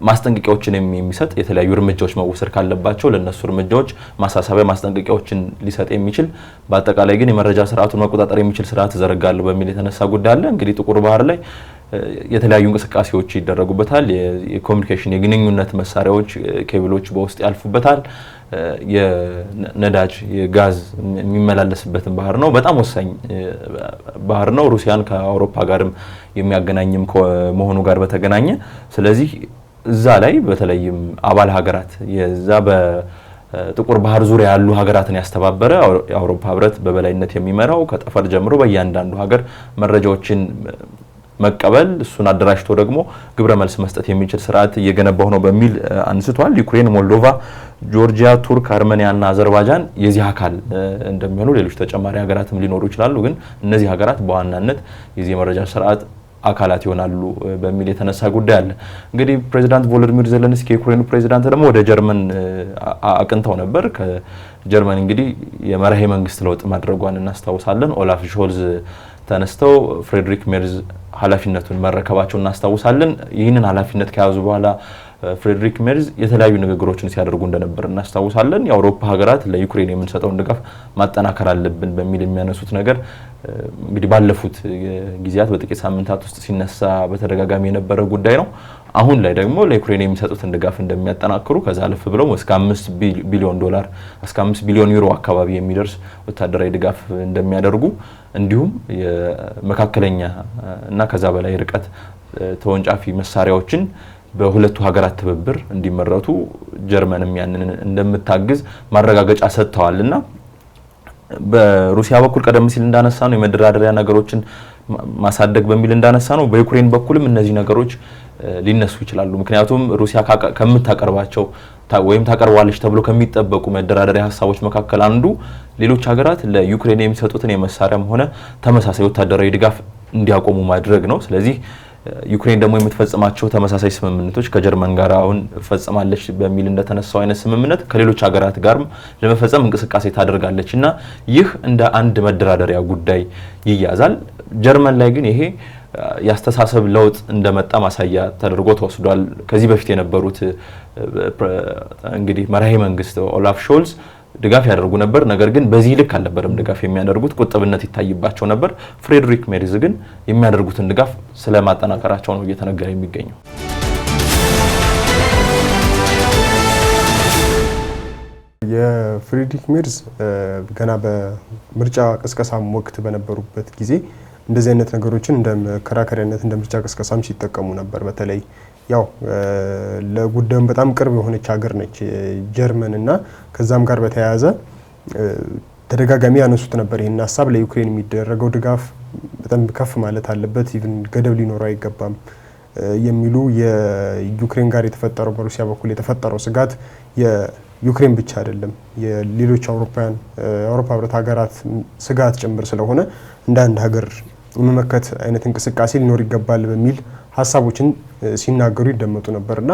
ማስጠንቀቂያዎችን የሚሰጥ የተለያዩ እርምጃዎች መወሰድ ካለባቸው ለነሱ እርምጃዎች ማሳሰቢያ ማስጠንቀቂያዎችን ሊሰጥ የሚችል በአጠቃላይ ግን የመረጃ ስርዓቱን መቆጣጠር የሚችል ስርዓት ዘረጋለሁ በሚል የተነሳ ጉዳይ አለ። እንግዲህ ጥቁር ባህር ላይ የተለያዩ እንቅስቃሴዎች ይደረጉበታል። የኮሙኒኬሽን የግንኙነት መሳሪያዎች ኬብሎች በውስጥ ያልፉበታል። የነዳጅ የጋዝ የሚመላለስበትን ባህር ነው። በጣም ወሳኝ ባህር ነው። ሩሲያን ከአውሮፓ ጋርም የሚያገናኝም መሆኑ ጋር በተገናኘ ስለዚህ እዛ ላይ በተለይም አባል ሀገራት የዛ በጥቁር ባህር ዙሪያ ያሉ ሀገራትን ያስተባበረ የአውሮፓ ህብረት በበላይነት የሚመራው ከጠፈር ጀምሮ በእያንዳንዱ ሀገር መረጃዎችን መቀበል እሱን አደራጅቶ ደግሞ ግብረ መልስ መስጠት የሚችል ስርዓት እየገነባው ነው በሚል አንስቷል። ዩክሬን፣ ሞልዶቫ፣ ጆርጂያ፣ ቱርክ፣ አርሜኒያ እና አዘርባይጃን የዚህ አካል እንደሚሆኑ ሌሎች ተጨማሪ ሀገራትም ሊኖሩ ይችላሉ። ግን እነዚህ ሀገራት በዋናነት የዚህ መረጃ ስርዓት አካላት ይሆናሉ በሚል የተነሳ ጉዳይ አለ። እንግዲህ ፕሬዚዳንት ቮሎዲሚር ዜሌንስኪ የዩክሬኑ ፕሬዚዳንት ደግሞ ወደ ጀርመን አቅንተው ነበር። ከጀርመን እንግዲህ የመራሄ መንግስት ለውጥ ማድረጓን እናስታውሳለን። ኦላፍ ሾልዝ ተነስተው ፍሬድሪክ ሜርዝ ኃላፊነቱን መረከባቸው እናስታውሳለን። ይህንን ኃላፊነት ከያዙ በኋላ ፍሬድሪክ ሜርዝ የተለያዩ ንግግሮችን ሲያደርጉ እንደነበር እናስታውሳለን። የአውሮፓ ሀገራት ለዩክሬን የምንሰጠውን ድጋፍ ማጠናከር አለብን በሚል የሚያነሱት ነገር እንግዲህ ባለፉት ጊዜያት በጥቂት ሳምንታት ውስጥ ሲነሳ በተደጋጋሚ የነበረ ጉዳይ ነው። አሁን ላይ ደግሞ ለዩክሬን የሚሰጡትን ድጋፍ እንደሚያጠናክሩ ከዛ አለፍ ብለው እስከ 5 ቢሊዮን ዶላር እስከ 5 ቢሊዮን ዩሮ አካባቢ የሚደርስ ወታደራዊ ድጋፍ እንደሚያደርጉ እንዲሁም የመካከለኛ እና ከዛ በላይ ርቀት ተወንጫፊ መሳሪያዎችን በሁለቱ ሀገራት ትብብር እንዲመረቱ ጀርመንም ያንን እንደምታግዝ ማረጋገጫ ሰጥተዋልና በሩሲያ በኩል ቀደም ሲል እንዳነሳ ነው የመደራደሪያ ነገሮችን ማሳደግ በሚል እንዳነሳ ነው በዩክሬን በኩልም እነዚህ ነገሮች ሊነሱ ይችላሉ። ምክንያቱም ሩሲያ ከምታቀርባቸው ወይም ታቀርባለች ተብሎ ከሚጠበቁ መደራደሪያ ሀሳቦች መካከል አንዱ ሌሎች ሀገራት ለዩክሬን የሚሰጡትን የመሳሪያም ሆነ ተመሳሳይ ወታደራዊ ድጋፍ እንዲያቆሙ ማድረግ ነው። ስለዚህ ዩክሬን ደግሞ የምትፈጽማቸው ተመሳሳይ ስምምነቶች ከጀርመን ጋር አሁን ፈጽማለች በሚል እንደተነሳው አይነት ስምምነት ከሌሎች ሀገራት ጋርም ለመፈጸም እንቅስቃሴ ታደርጋለች እና ይህ እንደ አንድ መደራደሪያ ጉዳይ ይያዛል። ጀርመን ላይ ግን ይሄ ያስተሳሰብ ለውጥ እንደመጣ ማሳያ ተደርጎ ተወስዷል። ከዚህ በፊት የነበሩት እንግዲህ መራሄ መንግስት ኦላፍ ሾልዝ ድጋፍ ያደርጉ ነበር። ነገር ግን በዚህ ልክ አልነበረም ድጋፍ የሚያደርጉት፣ ቁጥብነት ይታይባቸው ነበር። ፍሬድሪክ ሜርዝ ግን የሚያደርጉትን ድጋፍ ስለማጠናከራቸው ነው እየተነገረ የሚገኘው። የፍሬድሪክ ሜርዝ ገና በምርጫ ቅስቀሳም ወቅት በነበሩበት ጊዜ እንደዚህ አይነት ነገሮችን እንደ መከራከሪያነት እንደ ምርጫ ቅስቀሳም ሲጠቀሙ ነበር። በተለይ ያው ለጉዳዩም በጣም ቅርብ የሆነች ሀገር ነች ጀርመን እና ከዛም ጋር በተያያዘ ተደጋጋሚ ያነሱት ነበር ይህን ሀሳብ ለዩክሬን የሚደረገው ድጋፍ በጣም ከፍ ማለት አለበት፣ ኢቭን ገደብ ሊኖረው አይገባም የሚሉ የዩክሬን ጋር የተፈጠረው በሩሲያ በኩል የተፈጠረው ስጋት የዩክሬን ብቻ አይደለም የሌሎች የአውሮፓ ህብረት ሀገራት ስጋት ጭምር ስለሆነ እንደ አንድ ሀገር የመመከት አይነት እንቅስቃሴ ሊኖር ይገባል በሚል ሀሳቦችን ሲናገሩ ይደመጡ ነበርና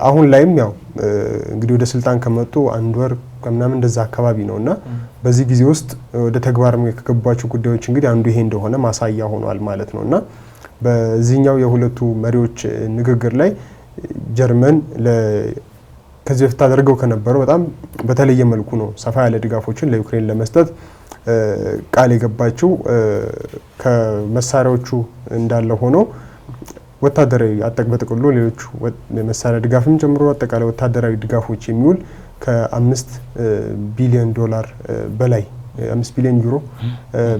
አሁን ላይም ያው እንግዲህ ወደ ስልጣን ከመጡ አንድ ወር ከምናምን እንደዛ አካባቢ ነውና በዚህ ጊዜ ውስጥ ወደ ተግባር ከገባቸው ጉዳዮች እንግዲህ አንዱ ይሄ እንደሆነ ማሳያ ሆኗል ማለት ነውና በዚህኛው የሁለቱ መሪዎች ንግግር ላይ ጀርመን ከዚህ በፊት አድርገው ከነበረው በጣም በተለየ መልኩ ነው ሰፋ ያለ ድጋፎችን ለዩክሬን ለመስጠት ቃል የገባችው። ከመሳሪያዎቹ እንዳለ ሆኖ ወታደራዊ በጥቅሉ ሌሎች መሳሪያ ድጋፍም ጨምሮ አጠቃላይ ወታደራዊ ድጋፎች የሚውል ከ5 ቢሊዮን ዶላር በላይ 5 ቢሊዮን ዩሮ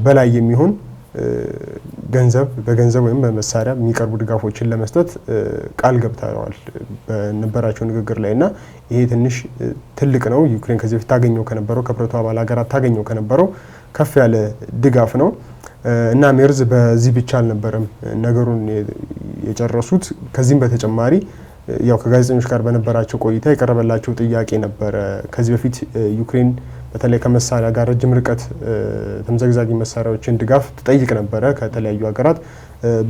በላይ የሚሆን በገንዘብ ወይም በመሳሪያ የሚቀርቡ ድጋፎችን ለመስጠት ቃል ገብተዋል በነበራቸው ንግግር ላይ እና ይሄ ትልቅ ነው። ዩክሬን ከዚህ በፊት ታገኘው ከነበረው ከህብረቱ አባል ሀገራት ታገኘው ከነበረው ከፍ ያለ ድጋፍ ነው እና ሜርዝ በዚህ ብቻ አልነበረም ነገሩን የጨረሱት። ከዚህም በተጨማሪ ያው ከጋዜጠኞች ጋር በነበራቸው ቆይታ የቀረበላቸው ጥያቄ ነበረ። ከዚህ በፊት ዩክሬን በተለይ ከመሳሪያ ጋር ረጅም ርቀት ተምዘግዛጊ መሳሪያዎችን ድጋፍ ትጠይቅ ነበረ ከተለያዩ ሀገራት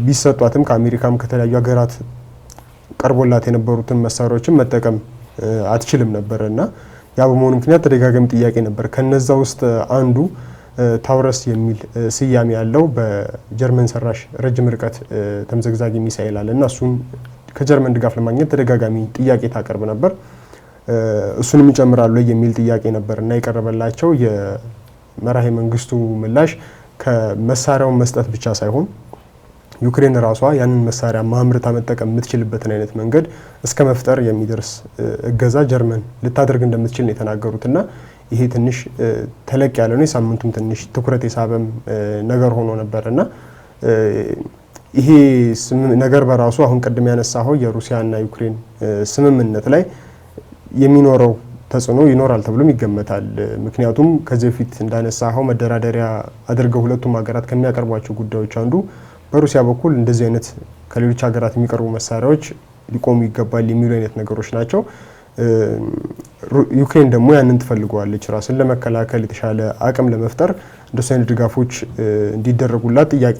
ቢሰጧትም ከአሜሪካም ከተለያዩ ሀገራት ቀርቦላት የነበሩትን መሳሪያዎችን መጠቀም አትችልም ነበርና ያ በመሆኑ ምክንያት ተደጋጋሚ ጥያቄ ነበር። ከነዛ ውስጥ አንዱ ታውረስ የሚል ስያሜ ያለው በጀርመን ሰራሽ ረጅም ርቀት ተምዘግዛጊ ሚሳኤል አለና እሱን ከጀርመን ድጋፍ ለማግኘት ተደጋጋሚ ጥያቄ ታቀርብ ነበር። እሱንም ይጨምራሉ የሚል ጥያቄ ነበርና የቀረበላቸው የመራሄ መንግስቱ ምላሽ ከመሳሪያው መስጠት ብቻ ሳይሆን ዩክሬን ራሷ ያንን መሳሪያ ማምረታ መጠቀም የምትችልበትን አይነት መንገድ እስከ መፍጠር የሚደርስ እገዛ ጀርመን ልታደርግ እንደምትችል ነው የተናገሩትና ይሄ ተለቅ ያለ ነው። የሳምንቱም ትኩረት የሳበም ነገር ሆኖ ነበርና ይሄ ነገር በራሱ አሁን ቀደም ያነሳው የሩሲያና ዩክሬን ስምምነት ላይ የሚኖረው ተጽዕኖ ይኖራል ተብሎም ይገመታል። ምክንያቱም ከዚህ በፊት እንዳነሳው መደራደሪያ አድርገው ሁለቱም ሀገራት ከሚያቀርቧቸው ጉዳዮች አንዱ በሩሲያ በኩል እንደዚህ አይነት ከሌሎች ሀገራት የሚቀርቡ መሳሪያዎች ሊቆሙ ይገባል የሚሉ አይነት ነገሮች ናቸው። ዩክሬን ደግሞ ያንን ትፈልገዋለች፣ ራስን ለመከላከል የተሻለ አቅም ለመፍጠር እንደዚህ አይነት ድጋፎች እንዲደረጉላት ጥያቄ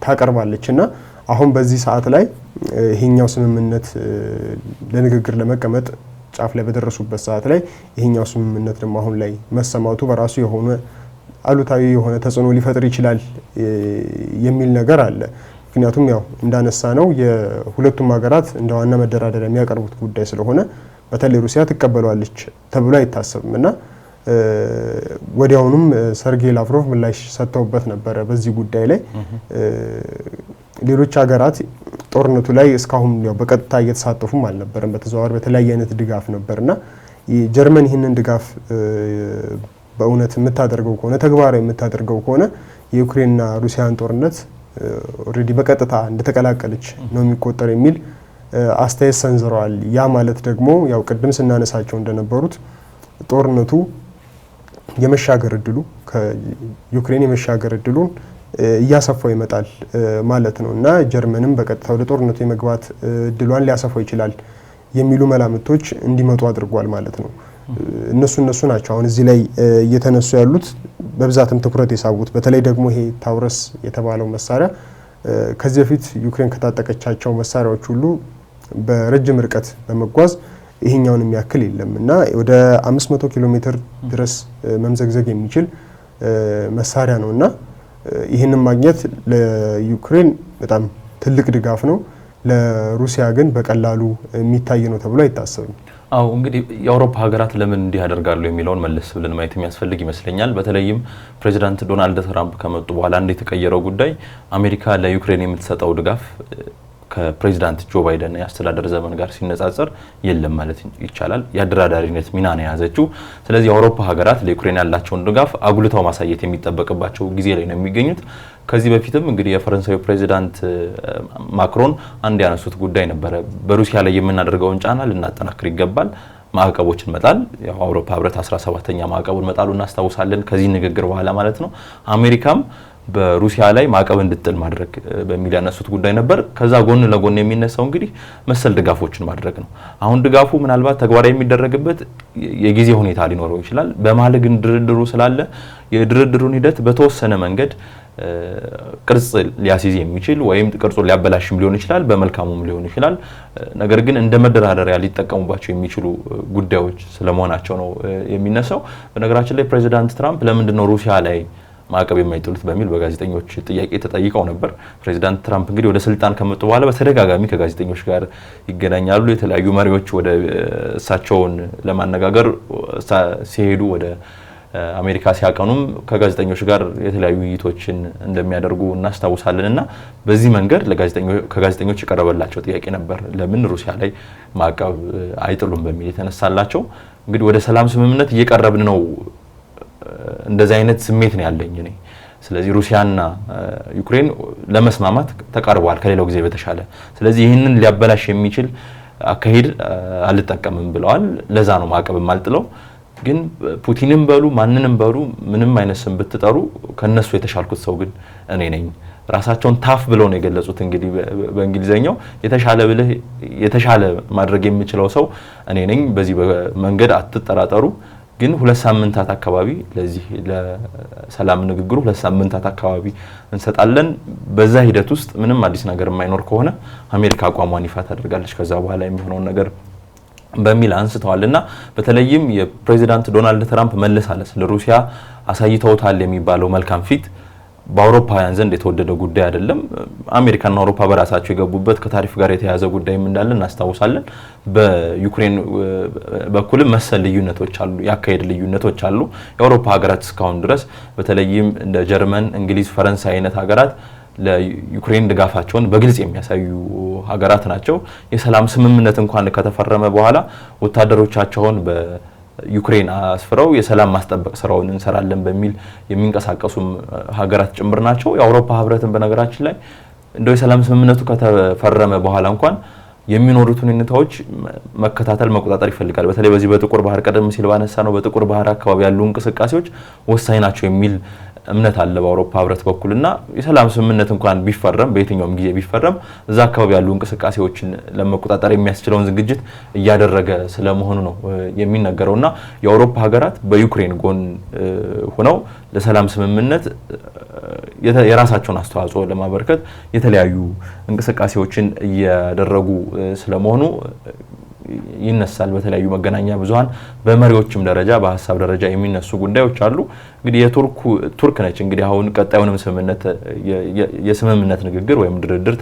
ታቀርባለች እና አሁን በዚህ ሰዓት ላይ ይሄኛው ስምምነት ለንግግር ለመቀመጥ ጫፍ ላይ በደረሱበት ሰዓት ላይ ይሄኛው ስምምነት ደግሞ አሁን ላይ መሰማቱ በራሱ የሆነ አሉታዊ የሆነ ተጽዕኖ ሊፈጥር ይችላል የሚል ነገር አለ። ምክንያቱም ያው እንዳነሳ ነው የሁለቱም ሀገራት እንደ ዋና መደራደሪያ የሚያቀርቡት ጉዳይ ስለሆነ በተለይ ሩሲያ ትቀበሏለች ተብሎ አይታሰብም እና ወዲያውኑም ሰርጌይ ላቭሮቭ ምላሽ ሰጥተውበት ነበረ በዚህ ጉዳይ ላይ። ሌሎች ሀገራት ጦርነቱ ላይ እስካሁን ያው በቀጥታ እየተሳተፉም አልነበረም፣ በተዘዋዋሪ በተለያየ አይነት ድጋፍ ነበርና ጀርመን ይህንን ድጋፍ በእውነት የምታደርገው ከሆነ ተግባራዊ የምታደርገው ከሆነ የዩክሬንና ሩሲያን ጦርነት ኦልሬዲ በቀጥታ እንደተቀላቀለች ነው የሚቆጠር የሚል አስተያየት ሰንዝረዋል። ያ ማለት ደግሞ ያው ቅድም ስናነሳቸው እንደነበሩት ጦርነቱ የመሻገር እድሉ ከዩክሬን የመሻገር እድሉን እያሰፋው ይመጣል ማለት ነው እና ጀርመንም በቀጥታ ወደ ጦርነቱ የመግባት እድሏን ሊያሰፋው ይችላል የሚሉ መላምቶች እንዲመጡ አድርጓል ማለት ነው። እነሱ ናቸው አሁን እዚህ ላይ እየተነሱ ያሉት በብዛትም ትኩረት የሳቡት። በተለይ ደግሞ ይሄ ታውረስ የተባለው መሳሪያ ከዚህ በፊት ዩክሬን ከታጠቀቻቸው መሳሪያዎች ሁሉ በረጅም ርቀት በመጓዝ ይሄኛውን የሚያክል የለም እና ወደ 500 ኪሎ ሜትር ድረስ መምዘግዘግ የሚችል መሳሪያ ነው እና ይህንን ማግኘት ለዩክሬን በጣም ትልቅ ድጋፍ ነው። ለሩሲያ ግን በቀላሉ የሚታይ ነው ተብሎ አይታሰብም። አው እንግዲህ የአውሮፓ ሀገራት ለምን እንዲህ ያደርጋሉ የሚለውን መለስ ብለን ማየት የሚያስፈልግ ይመስለኛል። በተለይም ፕሬዚዳንት ዶናልድ ትራምፕ ከመጡ በኋላ እንደ የተቀየረው ጉዳይ አሜሪካ ለዩክሬን የምትሰጠው ድጋፍ ከፕሬዚዳንት ጆ ባይደን የአስተዳደር ዘመን ጋር ሲነጻጸር የለም ማለት ይቻላል። የአደራዳሪነት ሚና ነው የያዘችው። ስለዚህ የአውሮፓ ሀገራት ለዩክሬን ያላቸውን ድጋፍ አጉልተው ማሳየት የሚጠበቅባቸው ጊዜ ላይ ነው የሚገኙት። ከዚህ በፊትም እንግዲህ የፈረንሳዩ ፕሬዚዳንት ማክሮን አንድ ያነሱት ጉዳይ ነበረ። በሩሲያ ላይ የምናደርገውን ጫና ልናጠናክር ይገባል፣ ማዕቀቦችን መጣል። ያው አውሮፓ ህብረት 17ኛ ማዕቀቡን መጣሉ እናስታውሳለን ከዚህ ንግግር በኋላ ማለት ነው። አሜሪካም በሩሲያ ላይ ማዕቀብ እንድጥል ማድረግ በሚል ያነሱት ጉዳይ ነበር። ከዛ ጎን ለጎን የሚነሳው እንግዲህ መሰል ድጋፎችን ማድረግ ነው። አሁን ድጋፉ ምናልባት ተግባራዊ የሚደረግበት የጊዜ ሁኔታ ሊኖረው ይችላል። በመሀል ግን ድርድሩ ስላለ የድርድሩን ሂደት በተወሰነ መንገድ ቅርጽ ሊያስይዝ የሚችል ወይም ቅርጹን ሊያበላሽም ሊሆን ይችላል፣ በመልካሙም ሊሆን ይችላል። ነገር ግን እንደ መደራደሪያ ሊጠቀሙባቸው የሚችሉ ጉዳዮች ስለመሆናቸው ነው የሚነሳው። በነገራችን ላይ ፕሬዚዳንት ትራምፕ ለምንድን ነው ሩሲያ ላይ ማዕቀብ የማይጥሉት በሚል በጋዜጠኞች ጥያቄ ተጠይቀው ነበር። ፕሬዚዳንት ትራምፕ እንግዲህ ወደ ስልጣን ከመጡ በኋላ በተደጋጋሚ ከጋዜጠኞች ጋር ይገናኛሉ። የተለያዩ መሪዎች ወደ እሳቸውን ለማነጋገር ሲሄዱ ወደ አሜሪካ ሲያቀኑም ከጋዜጠኞች ጋር የተለያዩ ውይይቶችን እንደሚያደርጉ እናስታውሳለን እና በዚህ መንገድ ከጋዜጠኞች የቀረበላቸው ጥያቄ ነበር ለምን ሩሲያ ላይ ማዕቀብ አይጥሉም በሚል የተነሳላቸው። እንግዲህ ወደ ሰላም ስምምነት እየቀረብን ነው እንደዚህ አይነት ስሜት ነው ያለኝ እኔ። ስለዚህ ሩሲያና ዩክሬን ለመስማማት ተቃርበዋል ከሌላው ጊዜ በተሻለ። ስለዚህ ይህንን ሊያበላሽ የሚችል አካሄድ አልጠቀምም ብለዋል። ለዛ ነው ማዕቀብም አልጥለው። ግን ፑቲንም በሉ ማንንም በሉ ምንም አይነት ስም ብትጠሩ ከነሱ የተሻልኩት ሰው ግን እኔ ነኝ። ራሳቸውን ታፍ ብለው ነው የገለጹት። እንግዲህ በእንግሊዘኛው የተሻለ ማድረግ የሚችለው ሰው እኔ ነኝ፣ በዚህ መንገድ አትጠራጠሩ። ግን 2 ሳምንታት አካባቢ ለዚህ ለሰላም ንግግሩ 2 ሳምንታት አካባቢ እንሰጣለን። በዛ ሂደት ውስጥ ምንም አዲስ ነገር የማይኖር ከሆነ አሜሪካ አቋሟን ይፋ ታደርጋለች ከዛ በኋላ የሚሆነውን ነገር በሚል አንስተዋልና በተለይም የፕሬዚዳንት ዶናልድ ትራምፕ መለሳለስ ለሩሲያ አሳይተውታል የሚባለው መልካም ፊት በአውሮፓውያን ዘንድ የተወደደ ጉዳይ አይደለም። አሜሪካና አውሮፓ በራሳቸው የገቡበት ከታሪፍ ጋር የተያያዘ ጉዳይም እንዳለ እናስታውሳለን። በዩክሬን በኩልም መሰል ልዩነቶች አሉ፣ ያካሄድ ልዩነቶች አሉ። የአውሮፓ ሀገራት እስካሁን ድረስ በተለይም እንደ ጀርመን፣ እንግሊዝ፣ ፈረንሳይ አይነት ሀገራት ለዩክሬን ድጋፋቸውን በግልጽ የሚያሳዩ ሀገራት ናቸው። የሰላም ስምምነት እንኳን ከተፈረመ በኋላ ወታደሮቻቸውን ዩክሬን አስፍረው የሰላም ማስጠበቅ ስራውን እንሰራለን በሚል የሚንቀሳቀሱ ሀገራት ጭምር ናቸው። የአውሮፓ ህብረትን በነገራችን ላይ እንደው የሰላም ስምምነቱ ከተፈረመ በኋላ እንኳን የሚኖሩትን ሁኔታዎች መከታተል መቆጣጠር ይፈልጋል። በተለይ በዚህ በጥቁር ባህር ቀደም ሲል ባነሳ ነው በጥቁር ባህር አካባቢ ያሉ እንቅስቃሴዎች ወሳኝ ናቸው የሚል እምነት አለ በአውሮፓ ህብረት በኩልና የሰላም ስምምነት እንኳን ቢፈረም በየትኛውም ጊዜ ቢፈረም እዛ አካባቢ ያሉ እንቅስቃሴዎችን ለመቆጣጠር የሚያስችለውን ዝግጅት እያደረገ ስለመሆኑ ነው የሚነገረውና የአውሮፓ ሀገራት በዩክሬን ጎን ሆነው ለሰላም ስምምነት የራሳቸውን አስተዋጽኦ ለማበርከት የተለያዩ እንቅስቃሴዎችን እያደረጉ ስለመሆኑ ይነሳል። በተለያዩ መገናኛ ብዙሃን በመሪዎችም ደረጃ በሀሳብ ደረጃ የሚነሱ ጉዳዮች አሉ። እንግዲህ ቱርክ ነች እንግዲህ አሁን ቀጣዩንም የስምምነት ንግግር ወይም ድርድር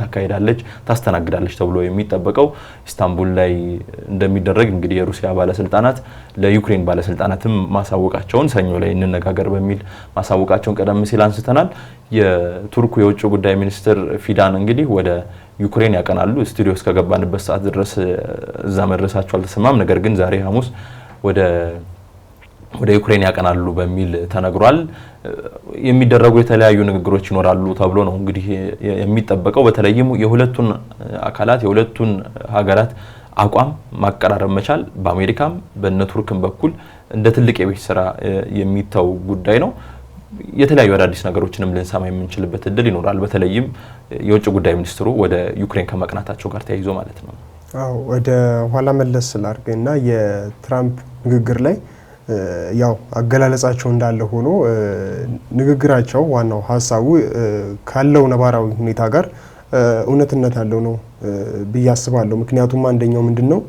ታስተናግዳለች ተብሎ የሚጠበቀው ኢስታንቡል ላይ እንደሚደረግ እንግዲህ የሩሲያ ባለስልጣናት ለዩክሬን ባለስልጣናትም ማሳወቃቸውን ሰኞ ላይ እንነጋገር በሚል ማሳወቃቸውን ቀደም ሲል አንስተናል። የቱርኩ የውጭ ጉዳይ ሚኒስትር ፊዳን እንግዲህ ወደ ዩክሬን ያቀናሉ። ስቱዲዮ እስከገባንበት ሰዓት ድረስ እዛ መድረሳቸው አልተሰማም። ነገር ግን ዛሬ ሐሙስ ወደ ዩክሬን ያቀናሉ በሚል ተነግሯል። የሚደረጉ የተለያዩ ንግግሮች ይኖራሉ ተብሎ ነው እንግዲህ የሚጠበቀው። በተለይም የሁለቱን አካላት የሁለቱን ሀገራት አቋም ማቀራረብ መቻል በአሜሪካም በእነ ቱርክም በኩል እንደ ትልቅ የቤት ስራ የሚታው ጉዳይ ነው። የተለያዩ አዳዲስ ነገሮችንም ልንሰማ የምንችልበት እድል ይኖራል። በተለይም የውጭ ጉዳይ ሚኒስትሩ ወደ ዩክሬን ከመቅናታቸው ጋር ተያይዞ ማለት ነው። አዎ ወደ ኋላ መለስ ስላርገና የትራምፕ ንግግር ላይ ያው አገላለጻቸው እንዳለ ሆኖ ንግግራቸው ዋናው ሀሳቡ ካለው ነባራዊ ሁኔታ ጋር እውነትነት ያለው ነው ብዬ አስባለሁ። ምክንያቱም አንደኛው ምንድነው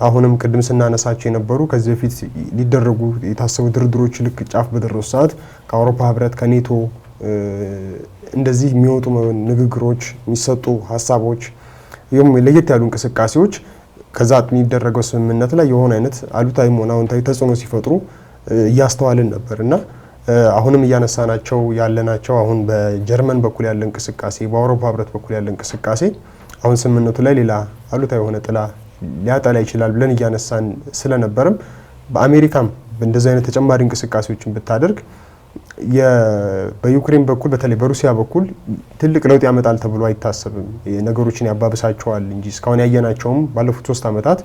አሁንም ቅድም ስናነሳቸው የነበሩ ከዚህ በፊት ሊደረጉ የታሰቡ ድርድሮች ልክ ጫፍ በደረሱ ሰዓት ከአውሮፓ ህብረት ከኔቶ እንደዚህ የሚወጡ ንግግሮች የሚሰጡ ሀሳቦች ለየት ያሉ እንቅስቃሴዎች ከዛ የሚደረገው ስምምነት ላይ የሆነ አይነት አሉታዊም ሆነ አዎንታዊ ተጽዕኖ ሲፈጥሩ እያስተዋልን ነበርና አሁንም እያነሳናቸው ያለናቸው አሁን በጀርመን በኩል ያለ እንቅስቃሴ በአውሮፓ ህብረት በኩል ያለ እንቅስቃሴ አሁን ስምምነቱ ላይ ሌላ አሉታዊ የሆነ ጥላ ሊያጠላ ይችላል ብለን እያነሳን ስለነበርም በአሜሪካም እንደዚህ አይነት ተጨማሪ እንቅስቃሴዎችን ብታደርግ በዩክሬን በኩል በተለይ በሩሲያ በኩል ትልቅ ለውጥ ያመጣል ተብሎ አይታሰብም። ነገሮችን ያባብሳቸዋል እንጂ እስካሁን ያየናቸውም ባለፉት 3 ዓመታት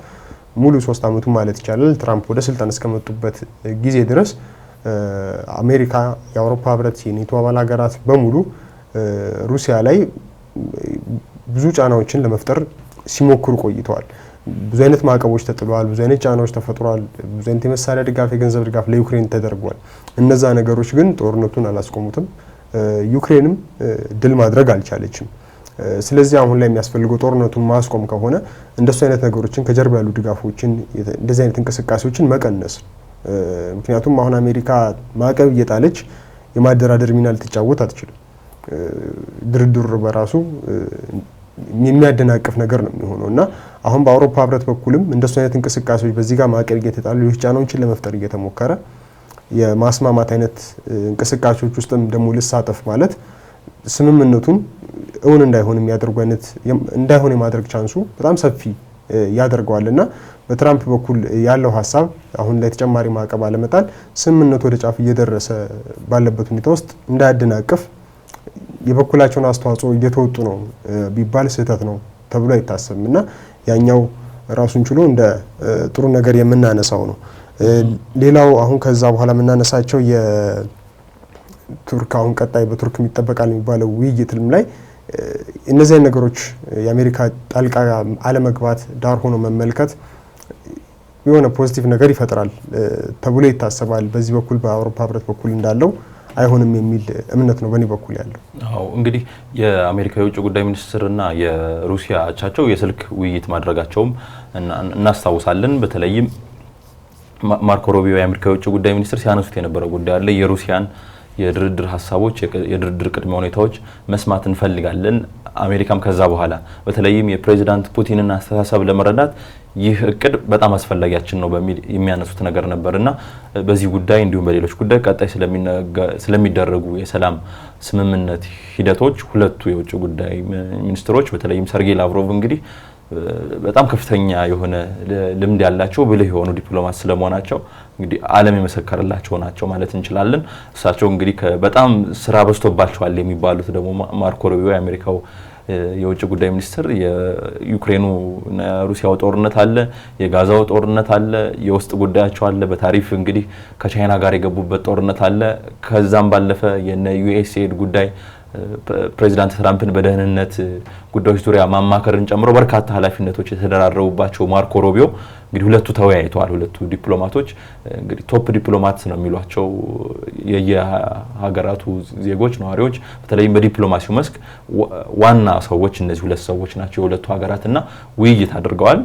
ሙሉ 3 ዓመቱ ማለት ይቻላል ትራምፕ ወደ ስልጣን እስከመጡበት ጊዜ ድረስ አሜሪካ፣ የአውሮፓ ህብረት፣ የኔቶ አባል ሀገራት በሙሉ ሩሲያ ላይ ብዙ ጫናዎችን ለመፍጠር ሲሞክሩ ቆይተዋል። ብዙ አይነት ማዕቀቦች ተጥለዋል። ብዙ አይነት ጫናዎች ተፈጥሯል። ብዙ አይነት የመሳሪያ ድጋፍ፣ የገንዘብ ድጋፍ ለዩክሬን ተደርጓል። እነዛ ነገሮች ግን ጦርነቱን አላስቆሙትም። ዩክሬንም ድል ማድረግ አልቻለችም። ስለዚህ አሁን ላይ የሚያስፈልገው ጦርነቱን ማስቆም ከሆነ እንደሱ አይነት ነገሮችን ከጀርባ ያሉ ድጋፎችን እንደዚህ አይነት እንቅስቃሴዎችን መቀነስ። ምክንያቱም አሁን አሜሪካ ማዕቀብ እየጣለች የማደራደር ሚና ልትጫወት አትችልም። ድርድር በራሱ የሚያደናቅፍ ነገር ነው የሚሆነው እና አሁን በአውሮፓ ህብረት በኩልም እንደሱ አይነት እንቅስቃሴዎች በዚህ ጋር ማዕቀብ እየተጣሉ ሌሎች ጫናዎችን ለመፍጠር እየተሞከረ የማስማማት አይነት እንቅስቃሴዎች ውስጥም ደግሞ ልሳተፍ ማለት ስምምነቱን እውን እንዳይሆን የማድረግ ቻንሱ በጣም ሰፊ ያደርገዋልና በትራምፕ በኩል ያለው ሀሳብ አሁን ላይ ተጨማሪ ማዕቀብ አለመጣል ስምምነቱ ወደ ጫፍ እየደረሰ ባለበት ሁኔታ ውስጥ እንዳያደናቅፍ የበኩላቸውን አስተዋጽኦ እየተወጡ ነው ቢባል ስህተት ነው ተብሎ አይታሰብም እና ያኛው ራሱን ችሎ እንደ ጥሩ ነገር የምናነሳው ነው። ሌላው አሁን ከዛ በኋላ የምናነሳቸው የቱርክ አሁን ቀጣይ በቱርክ የሚጠበቃል የሚባለው ውይይትም ላይ እነዚህ ነገሮች የአሜሪካ ጣልቃ አለመግባት ዳር ሆኖ መመልከት የሆነ ፖዚቲቭ ነገር ይፈጥራል ተብሎ ይታሰባል። በዚህ በኩል በአውሮፓ ህብረት በኩል እንዳለው አይሆንም የሚል እምነት ነው በእኔ በኩል ያለው። አዎ እንግዲህ የአሜሪካ የውጭ ጉዳይ ሚኒስትርና የሩሲያ አቻቸው የስልክ ውይይት ማድረጋቸውም እናስታውሳለን። በተለይም ማርኮ ሩቢዮ የአሜሪካ የውጭ ጉዳይ ሚኒስትር ሲያነሱት የነበረው ጉዳይ አለ። የሩሲያን የድርድር ሀሳቦች የድርድር ቅድመ ሁኔታዎች መስማት እንፈልጋለን። አሜሪካም ከዛ በኋላ በተለይም የፕሬዚዳንት ፑቲንን አስተሳሰብ ለመረዳት ይህ እቅድ በጣም አስፈላጊያችን ነው በሚል የሚያነሱት ነገር ነበርና በዚህ ጉዳይ እንዲሁም በሌሎች ጉዳይ ቀጣይ ስለሚደረጉ የሰላም ስምምነት ሂደቶች ሁለቱ የውጭ ጉዳይ ሚኒስትሮች በተለይም ሰርጌይ ላቭሮቭ እንግዲህ በጣም ከፍተኛ የሆነ ልምድ ያላቸው ብልህ የሆኑ ዲፕሎማት ስለመሆናቸው እንግዲህ ዓለም የመሰከረላቸው ናቸው ማለት እንችላለን። እሳቸው እንግዲህ በጣም ስራ በዝቶባቸዋል የሚባሉት ደግሞ ማርኮ ሩቢዮ የአሜሪካው የውጭ ጉዳይ ሚኒስትር የዩክሬኑ እና ሩሲያው ጦርነት አለ፣ የጋዛው ጦርነት አለ፣ የውስጥ ጉዳያቸው አለ፣ በታሪፍ እንግዲህ ከቻይና ጋር የገቡበት ጦርነት አለ። ከዛም ባለፈ የነ ዩኤስኤድ ጉዳይ ፕሬዚዳንት ትራምፕን በደህንነት ጉዳዮች ዙሪያ ማማከርን ጨምሮ በርካታ ኃላፊነቶች የተደራረቡባቸው ማርኮ ሩቢዮ እንግዲህ ሁለቱ ተወያይተዋል። ሁለቱ ዲፕሎማቶች እንግዲህ ቶፕ ዲፕሎማትስ ነው የሚሏቸው የሀገራቱ ዜጎች ነዋሪዎች፣ በተለይም በዲፕሎማሲው መስክ ዋና ሰዎች እነዚህ ሁለት ሰዎች ናቸው የሁለቱ ሀገራትና ውይይት አድርገዋል።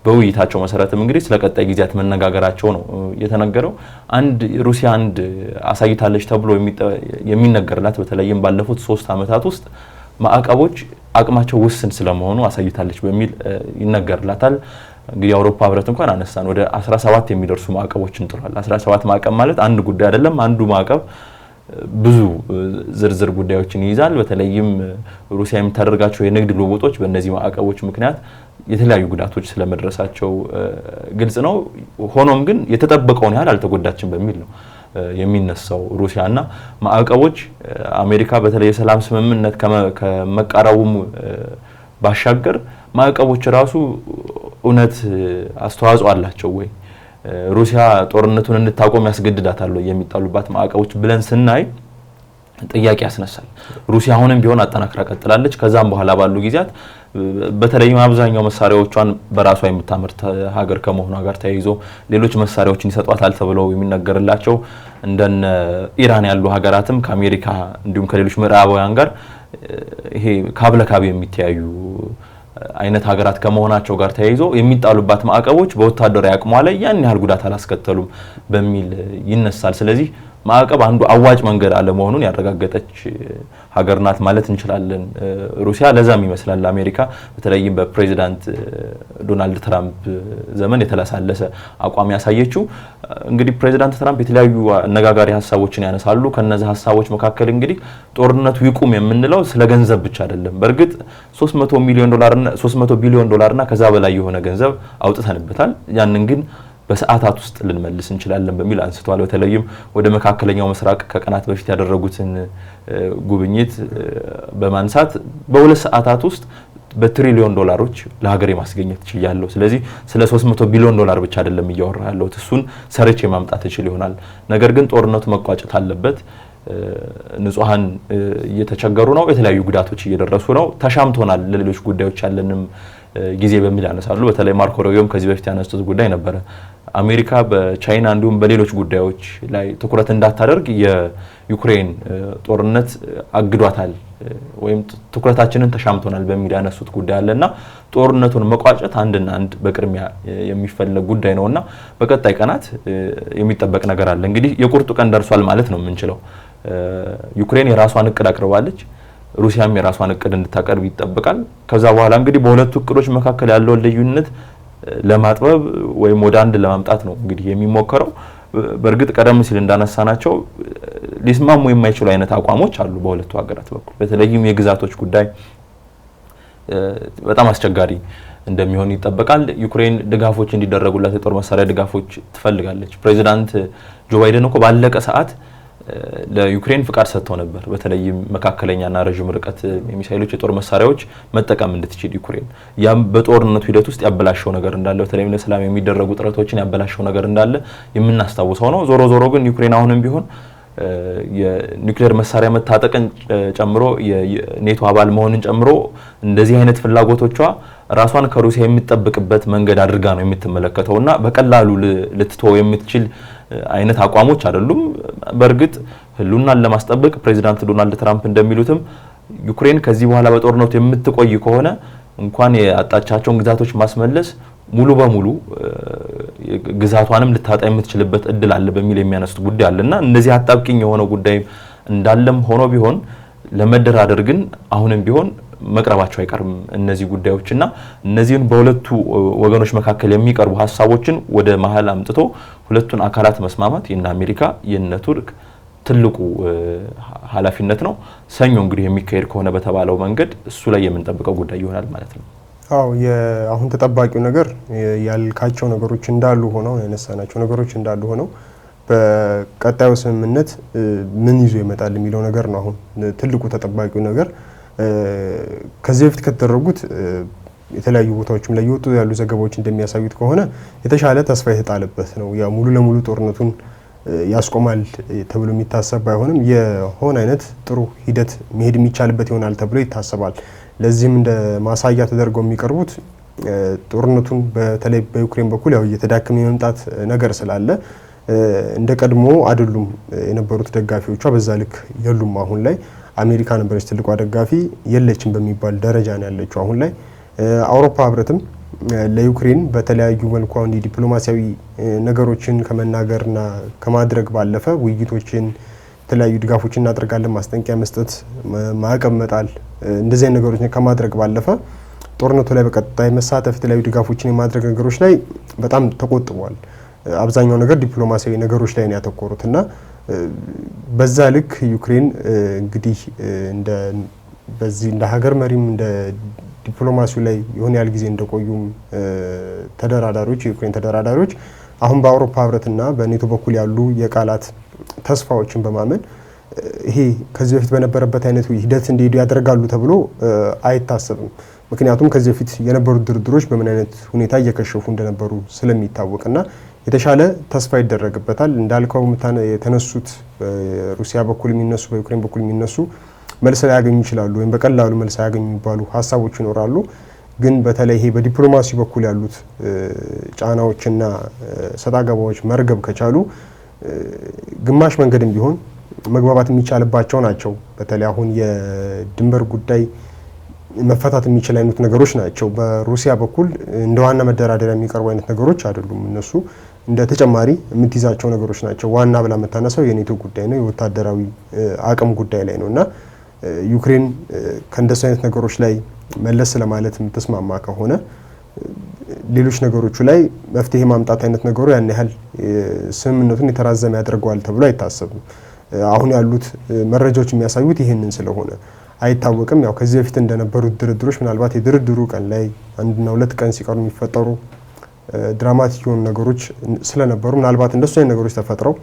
በውይይታቸው መሰረትም እንግዲህ ስለ ቀጣይ ጊዜያት መነጋገራቸው ነው የተነገረው። ሩሲያ አሳይታለች ተብሎ የሚነገርላት በተለይም ባለፉት 3 ዓመታት ውስጥ ማዕቀቦች አቅማቸው ውስን ስለመሆኑ አሳይታለች በሚል ይነገርላታል። እንግዲህ የአውሮፓ ህብረት እንኳን አነሳን ወደ 17 የሚደርሱ ማዕቀቦችን ጥሏል። 17 ማዕቀብ ማለት አንድ ጉዳይ አይደለም። አንዱ ማዕቀብ ብዙ ዝርዝር ጉዳዮችን ይይዛል። በተለይም ሩሲያ የምታደርጋቸው የንግድ ልውውጦች በእነዚህ ማዕቀቦች ምክንያት የተለያዩ ጉዳቶች ስለመድረሳቸው ግልጽ ነው። ሆኖም ግን የተጠበቀውን ያህል አልተጎዳችም በሚል ነው የሚነሳው ሩሲያና ማዕቀቦች አሜሪካ በተለይ የሰላም ስምምነት ከመቃረቡም ባሻገር ማዕቀቦች ራሱ እውነት አስተዋጽኦ አላቸው ወይ? ሩሲያ ጦርነቱን እንድታቆም ያስገድዳታል የሚጣሉባት ማዕቀቦች ብለን ስናይ ጥያቄ ያስነሳል። ሩሲያ አሁንም ቢሆን አጠናክራ ቀጥላለች። ከዛም በኋላ ባሉ ጊዜያት በተለይም አብዛኛው መሳሪያዎቿን በራሷ የምታመርት ሀገር ከመሆኗ ጋር ተያይዞ ሌሎች መሳሪያዎችን ይሰጧታል ተብለው የሚነገርላቸው እንደነ ኢራን ያሉ ሀገራትም ከአሜሪካ እንዲሁም ከሌሎች ምዕራባውያን ጋር ይሄ ካብለካብ የሚተያዩ አይነት ሀገራት ከመሆናቸው ጋር ተያይዞ የሚጣሉባት ማዕቀቦች በወታደራዊ አቅሟ ላይ ያን ያህል ጉዳት አላስከተሉም በሚል ይነሳል። ስለዚህ ማዕቀብ አንዱ አዋጭ መንገድ አለመሆኑን ያረጋገጠች ሀገር ናት ማለት እንችላለን ሩሲያ። ለዛም ይመስላል አሜሪካ በተለይም በፕሬዚዳንት ዶናልድ ትራምፕ ዘመን የተለሳለሰ አቋም ያሳየችው። እንግዲህ ፕሬዚዳንት ትራምፕ የተለያዩ አነጋጋሪ ሀሳቦችን ያነሳሉ። ከነዚህ ሀሳቦች መካከል እንግዲህ ጦርነቱ ይቁም የምንለው ስለ ገንዘብ ብቻ አይደለም። በእርግጥ 300 ቢሊዮን ዶላርና ከዛ በላይ የሆነ ገንዘብ አውጥተንበታል። ያንን ግን በሰዓታት ውስጥ ልንመልስ እንችላለን በሚል አንስተዋል። በተለይም ወደ መካከለኛው ምስራቅ ከቀናት በፊት ያደረጉትን ጉብኝት በማንሳት በ2 ሰዓታት ውስጥ በትሪሊዮን ዶላሮች ለሀገር ማስገኘት ይችላል። ስለዚህ ስለ 300 ቢሊዮን ዶላር ብቻ አይደለም እያወራ ያለው፣ እሱን ሰርቼ ማምጣት ይችል ይሆናል። ነገር ግን ጦርነቱ መቋጨት አለበት። ንጹሃን እየተቸገሩ ነው፣ የተለያዩ ጉዳቶች እየደረሱ ነው። ተሻምቶናል ለሌሎች ጉዳዮች ያለንም ጊዜ በሚል ያነሳሉ። በተለይ ማርኮ ሩቢዮም ከዚህ በፊት ያነሱት ጉዳይ ነበረ። አሜሪካ በቻይና እንዲሁም በሌሎች ጉዳዮች ላይ ትኩረት እንዳታደርግ የዩክሬን ጦርነት አግዷታል ወይም ትኩረታችንን ተሻምቶናል በሚል ያነሱት ጉዳይ አለና ጦርነቱን መቋጨት አንድና አንድ በቅድሚያ የሚፈለግ ጉዳይ ነውና በቀጣይ ቀናት የሚጠበቅ ነገር አለ። እንግዲህ የቁርጡ ቀን ደርሷል ማለት ነው የምንችለው። ዩክሬን የራሷን እቅድ አቅርባለች። ሩሲያም የራሷን እቅድ እንድታቀርብ ይጠበቃል። ከዛ በኋላ እንግዲህ በሁለቱ እቅዶች መካከል ያለውን ልዩነት ለማጥበብ ወይም ወደ አንድ ለማምጣት ነው እንግዲህ የሚሞከረው። በእርግጥ ቀደም ሲል እንዳነሳናቸው ሊስማሙ የማይችሉ አይነት አቋሞች አሉ በሁለቱ ሀገራት በኩል። በተለይም የግዛቶች ጉዳይ በጣም አስቸጋሪ እንደሚሆን ይጠበቃል። ዩክሬን ድጋፎች እንዲደረጉላት የጦር መሳሪያ ድጋፎች ትፈልጋለች። ፕሬዚዳንት ጆ ባይደን እኮ ባለቀ ሰዓት ለዩክሬን ፍቃድ ሰጥተው ነበር። በተለይም መካከለኛና ረጅም ርቀት የሚሳይሎች የጦር መሳሪያዎች መጠቀም እንድትችል ዩክሬን። ያም በጦርነቱ ሂደት ውስጥ ያበላሸው ነገር እንዳለ፣ በተለይም ለሰላም የሚደረጉ ጥረቶችን ያበላሸው ነገር እንዳለ የምናስታውሰው ነው። ዞሮ ዞሮ ግን ዩክሬን አሁንም ቢሆን የኒውክሌር መሳሪያ መታጠቅን ጨምሮ የኔቶ አባል መሆንን ጨምሮ እንደዚህ አይነት ፍላጎቶቿ ራሷን ከሩሲያ የሚጠብቅበት መንገድ አድርጋ ነው የምትመለከተውና በቀላሉ ልትተው የምትችል አይነት አቋሞች አይደሉም። በእርግጥ ህልውናን ለማስጠበቅ ፕሬዚዳንት ዶናልድ ትራምፕ እንደሚሉትም ዩክሬን ከዚህ በኋላ በጦርነቱ የምትቆይ ከሆነ እንኳን የአጣቻቸውን ግዛቶች ማስመለስ ሙሉ በሙሉ ግዛቷንም ልታጣ የምትችልበት እድል አለ በሚል የሚያነሱት ጉዳይ አለና እንደዚህ አጣብቂኝ የሆነ ጉዳይ እንዳለም ሆኖ ቢሆን ለመደራደር ግን አሁንም ቢሆን መቅረባቸው አይቀርም እነዚህ ጉዳዮችና እነዚህን በሁለቱ ወገኖች መካከል የሚቀርቡ ሀሳቦችን ወደ መሀል አምጥቶ ሁለቱን አካላት መስማማት የነ አሜሪካ የነ ቱርክ ትልቁ ኃላፊነት ነው። ሰኞ እንግዲህ የሚካሄድ ከሆነ በተባለው መንገድ እሱ ላይ የምንጠብቀው ጉዳይ ይሆናል ማለት ነው። አው አሁን ተጠባቂው ነገር ያልካቸው ነገሮች እንዳሉ ሆነው ያነሳናቸው ነገሮች እንዳሉ ሆነው በቀጣዩ ስምምነት ምን ይዞ ይመጣል የሚለው ነገር ነው አሁን ትልቁ ተጠባቂው ነገር። ከዚህ በፊት ከተደረጉት የተለያዩ ቦታዎችም ላይ የወጡ ያሉ ዘገባዎች እንደሚያሳዩት ከሆነ የተሻለ ተስፋ የተጣለበት ነው። ያ ሙሉ ለሙሉ ጦርነቱን ያስቆማል ተብሎ የሚታሰብ ባይሆንም የሆነ አይነት ጥሩ ሂደት መሄድ የሚቻልበት ይሆናል ተብሎ ይታሰባል። ለዚህም እንደ ማሳያ ተደርገው የሚቀርቡት ጦርነቱን በተለይ በዩክሬን በኩል ያው እየተዳከመ የመምጣት ነገር ስላለ እንደ ቀድሞ አይደሉም የነበሩት ደጋፊዎቿ በዛ ልክ የሉም። አሁን ላይ አሜሪካ ነበረች ትልቋ ደጋፊ የለችም በሚባል ደረጃ ነው ያለችው አሁን ላይ። አውሮፓ ህብረትም ለዩክሬን በተለያዩ መልኩ እንዲ ዲፕሎማሲያዊ ነገሮችን ከመናገርና ከማድረግ ባለፈ ውይይቶችን የተለያዩ ድጋፎችን እናደርጋለን፣ ማስጠንቀቂያ መስጠት፣ ማዕቀብ መጣል እንደዚህ አይነት ነገሮችን ከማድረግ ባለፈ ጦርነቱ ላይ በቀጣይ መሳተፍ የተለያዩ ድጋፎችን የማድረግ ነገሮች ላይ በጣም ተቆጥቧል። አብዛኛው ነገር ዲፕሎማሲያዊ ነገሮች ላይ ነው ያተኮሩትና በዛ ልክ ዩክሬን እንግዲህ እንደ ሀገር መሪም እንደ ዲፕሎማሲው ላይ የሆነ ያህል ጊዜ እንደቆዩም ተደራዳሪዎች የዩክሬን ተደራዳሪዎች አሁን በአውሮፓ ህብረትና በኔቶ በኩል ያሉ የቃላት ተስፋዎችን በማመን ይሄ ከዚህ በፊት በነበረበት አይነት ሂደት እንዲሄዱ ያደርጋሉ ተብሎ አይታሰብም። ምክንያቱም ከዚህ በፊት የነበሩት ድርድሮች በምን አይነት ሁኔታ እየከሸፉ እንደነበሩ ስለሚታወቅና የተሻለ ተስፋ ይደረግበታል። እንዳልከው የተነሱት በሩሲያ በኩል የሚነሱ በዩክሬን በኩል የሚነሱ መልስ ላይ ያገኙ ይችላሉ ወይም በቀላሉ መልስ ያገኙ የሚባሉ ሀሳቦች ይኖራሉ። ግን በተለይ ይሄ በዲፕሎማሲ በኩል ያሉት ጫናዎችና ሰጣ ገባዎች መርገብ ከቻሉ ግማሽ መንገድም ቢሆን መግባባት የሚቻልባቸው ናቸው። በተለይ አሁን የድንበር ጉዳይ መፈታት የሚችል አይነት ነገሮች ናቸው። በሩሲያ በኩል እንደ ዋና መደራደሪያ የሚቀርቡ አይነት ነገሮች አይደሉም። እነሱ እንደ ተጨማሪ የምትይዛቸው ነገሮች ናቸው። ዋና ብላ የምታነሳው የኔቶ ጉዳይ ነው፣ የወታደራዊ አቅም ጉዳይ ላይ ነው እና ዩክሬን ከእንደሱ አይነት ነገሮች ላይ መለስ ለማለት የምትስማማ ከሆነ ሌሎች ነገሮቹ ላይ መፍትሄ ማምጣት አይነት ነገሩ ያን ያህል ስምምነቱን የተራዘመ ያደርገዋል ተብሎ አይታሰብም። አሁን ያሉት መረጃዎች የሚያሳዩት ይህንን ስለሆነ አይታወቅም። ያው ከዚህ በፊት እንደነበሩት ድርድሮች ምናልባት የድርድሩ ቀን ላይ 1 እና 2 ቀን ሲቀሩ የሚፈጠሩ ድራማቲክ የሆኑ ነገሮች ስለነበሩ ምናልባት እንደሱ አይነት ነገሮች ተፈጥረው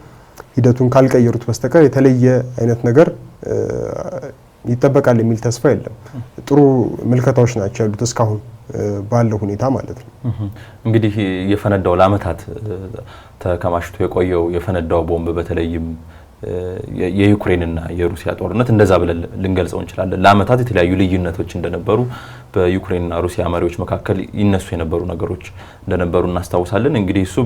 ሂደቱን ካልቀየሩት በስተቀር የተለየ አይነት ነገር ይጠበቃል የሚል ተስፋ የለም። ጥሩ ምልከታዎች ናቸው ያሉት እስካሁን ባለው ሁኔታ ማለት ነው። እንግዲህ የፈነዳው ለአመታት ተከማችቶ የቆየው የፈነዳው ቦምብ በተለይም የዩክሬንና የሩሲያ ጦርነት እንደዛ ብለን ልንገልጸው እንችላለን። ለአመታት የተለያዩ ልዩነቶች እንደነበሩ በዩክሬንና ሩሲያ መሪዎች መካከል ይነሱ የነበሩ ነገሮች እንደነበሩ እናስታውሳለን። እንግዲህ እሱ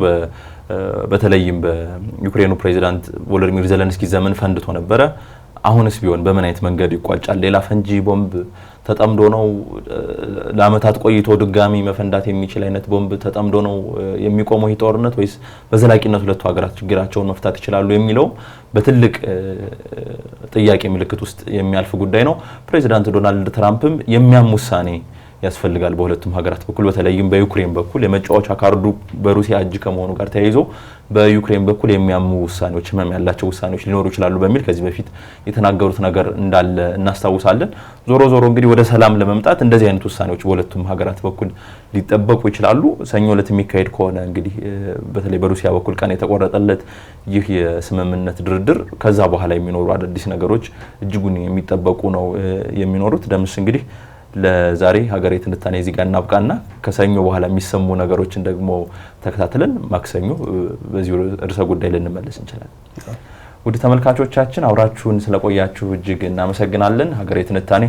በተለይም በዩክሬኑ ፕሬዚዳንት ቮሎዲሚር ዜሌንስኪ ዘመን ፈንድቶ ነበረ። አሁንስ ቢሆን በምን አይነት መንገድ ይቋጫል? ሌላ ፈንጂ ቦምብ ተጠምዶ ነው ለአመታት ቆይቶ ድጋሚ መፈንዳት የሚችል አይነት ቦምብ ተጠምዶ ነው የሚቆመው ይህ ጦርነት ወይስ በዘላቂነት ሁለቱ ሀገራት ችግራቸውን መፍታት ይችላሉ የሚለው በትልቅ ጥያቄ ምልክት ውስጥ የሚያልፍ ጉዳይ ነው። ፕሬዚዳንት ዶናልድ ትራምፕም የሚያም ውሳኔ ያስፈልጋል በሁለቱም ሀገራት በኩል በተለይም በዩክሬን በኩል የመጫወቻ ካርዱ በሩሲያ እጅ ከመሆኑ ጋር ተያይዞ በዩክሬን በኩል የሚያሙ ውሳኔዎች ህመም ያላቸው ውሳኔዎች ሊኖሩ ይችላሉ በሚል ከዚህ በፊት የተናገሩት ነገር እንዳለ እናስታውሳለን። ዞሮ ዞሮ እንግዲህ ወደ ሰላም ለመምጣት እንደዚህ አይነት ውሳኔዎች በሁለቱም ሀገራት በኩል ሊጠበቁ ይችላሉ። ሰኞ ዕለት የሚካሄድ ከሆነ እንግዲህ በተለይ በሩሲያ በኩል ቀን የተቆረጠለት ይህ የስምምነት ድርድር ከዛ በኋላ የሚኖሩ አዳዲስ ነገሮች እጅጉን የሚጠበቁ ነው የሚኖሩት። ደምስ እንግዲህ ለዛሬ ሀገሬ ትንታኔ እዚህ ጋር እናብቃና ከሰኞ በኋላ የሚሰሙ ነገሮችን ደግሞ ተከታትለን ማክሰኞ በዚህ ርዕሰ ጉዳይ ልንመለስ እንችላለን። ውድ ተመልካቾቻችን አብራችሁን ስለቆያችሁ እጅግ እናመሰግናለን። ሀገሬ ትንታኔ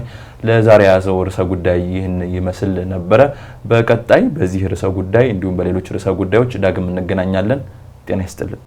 ለዛሬ ያዘው ርዕሰ ጉዳይ ይህን ይመስል ነበረ። በቀጣይ በዚህ ርዕሰ ጉዳይ እንዲሁም በሌሎች ርዕሰ ጉዳዮች ዳግም እንገናኛለን። ጤና ይስጥልን።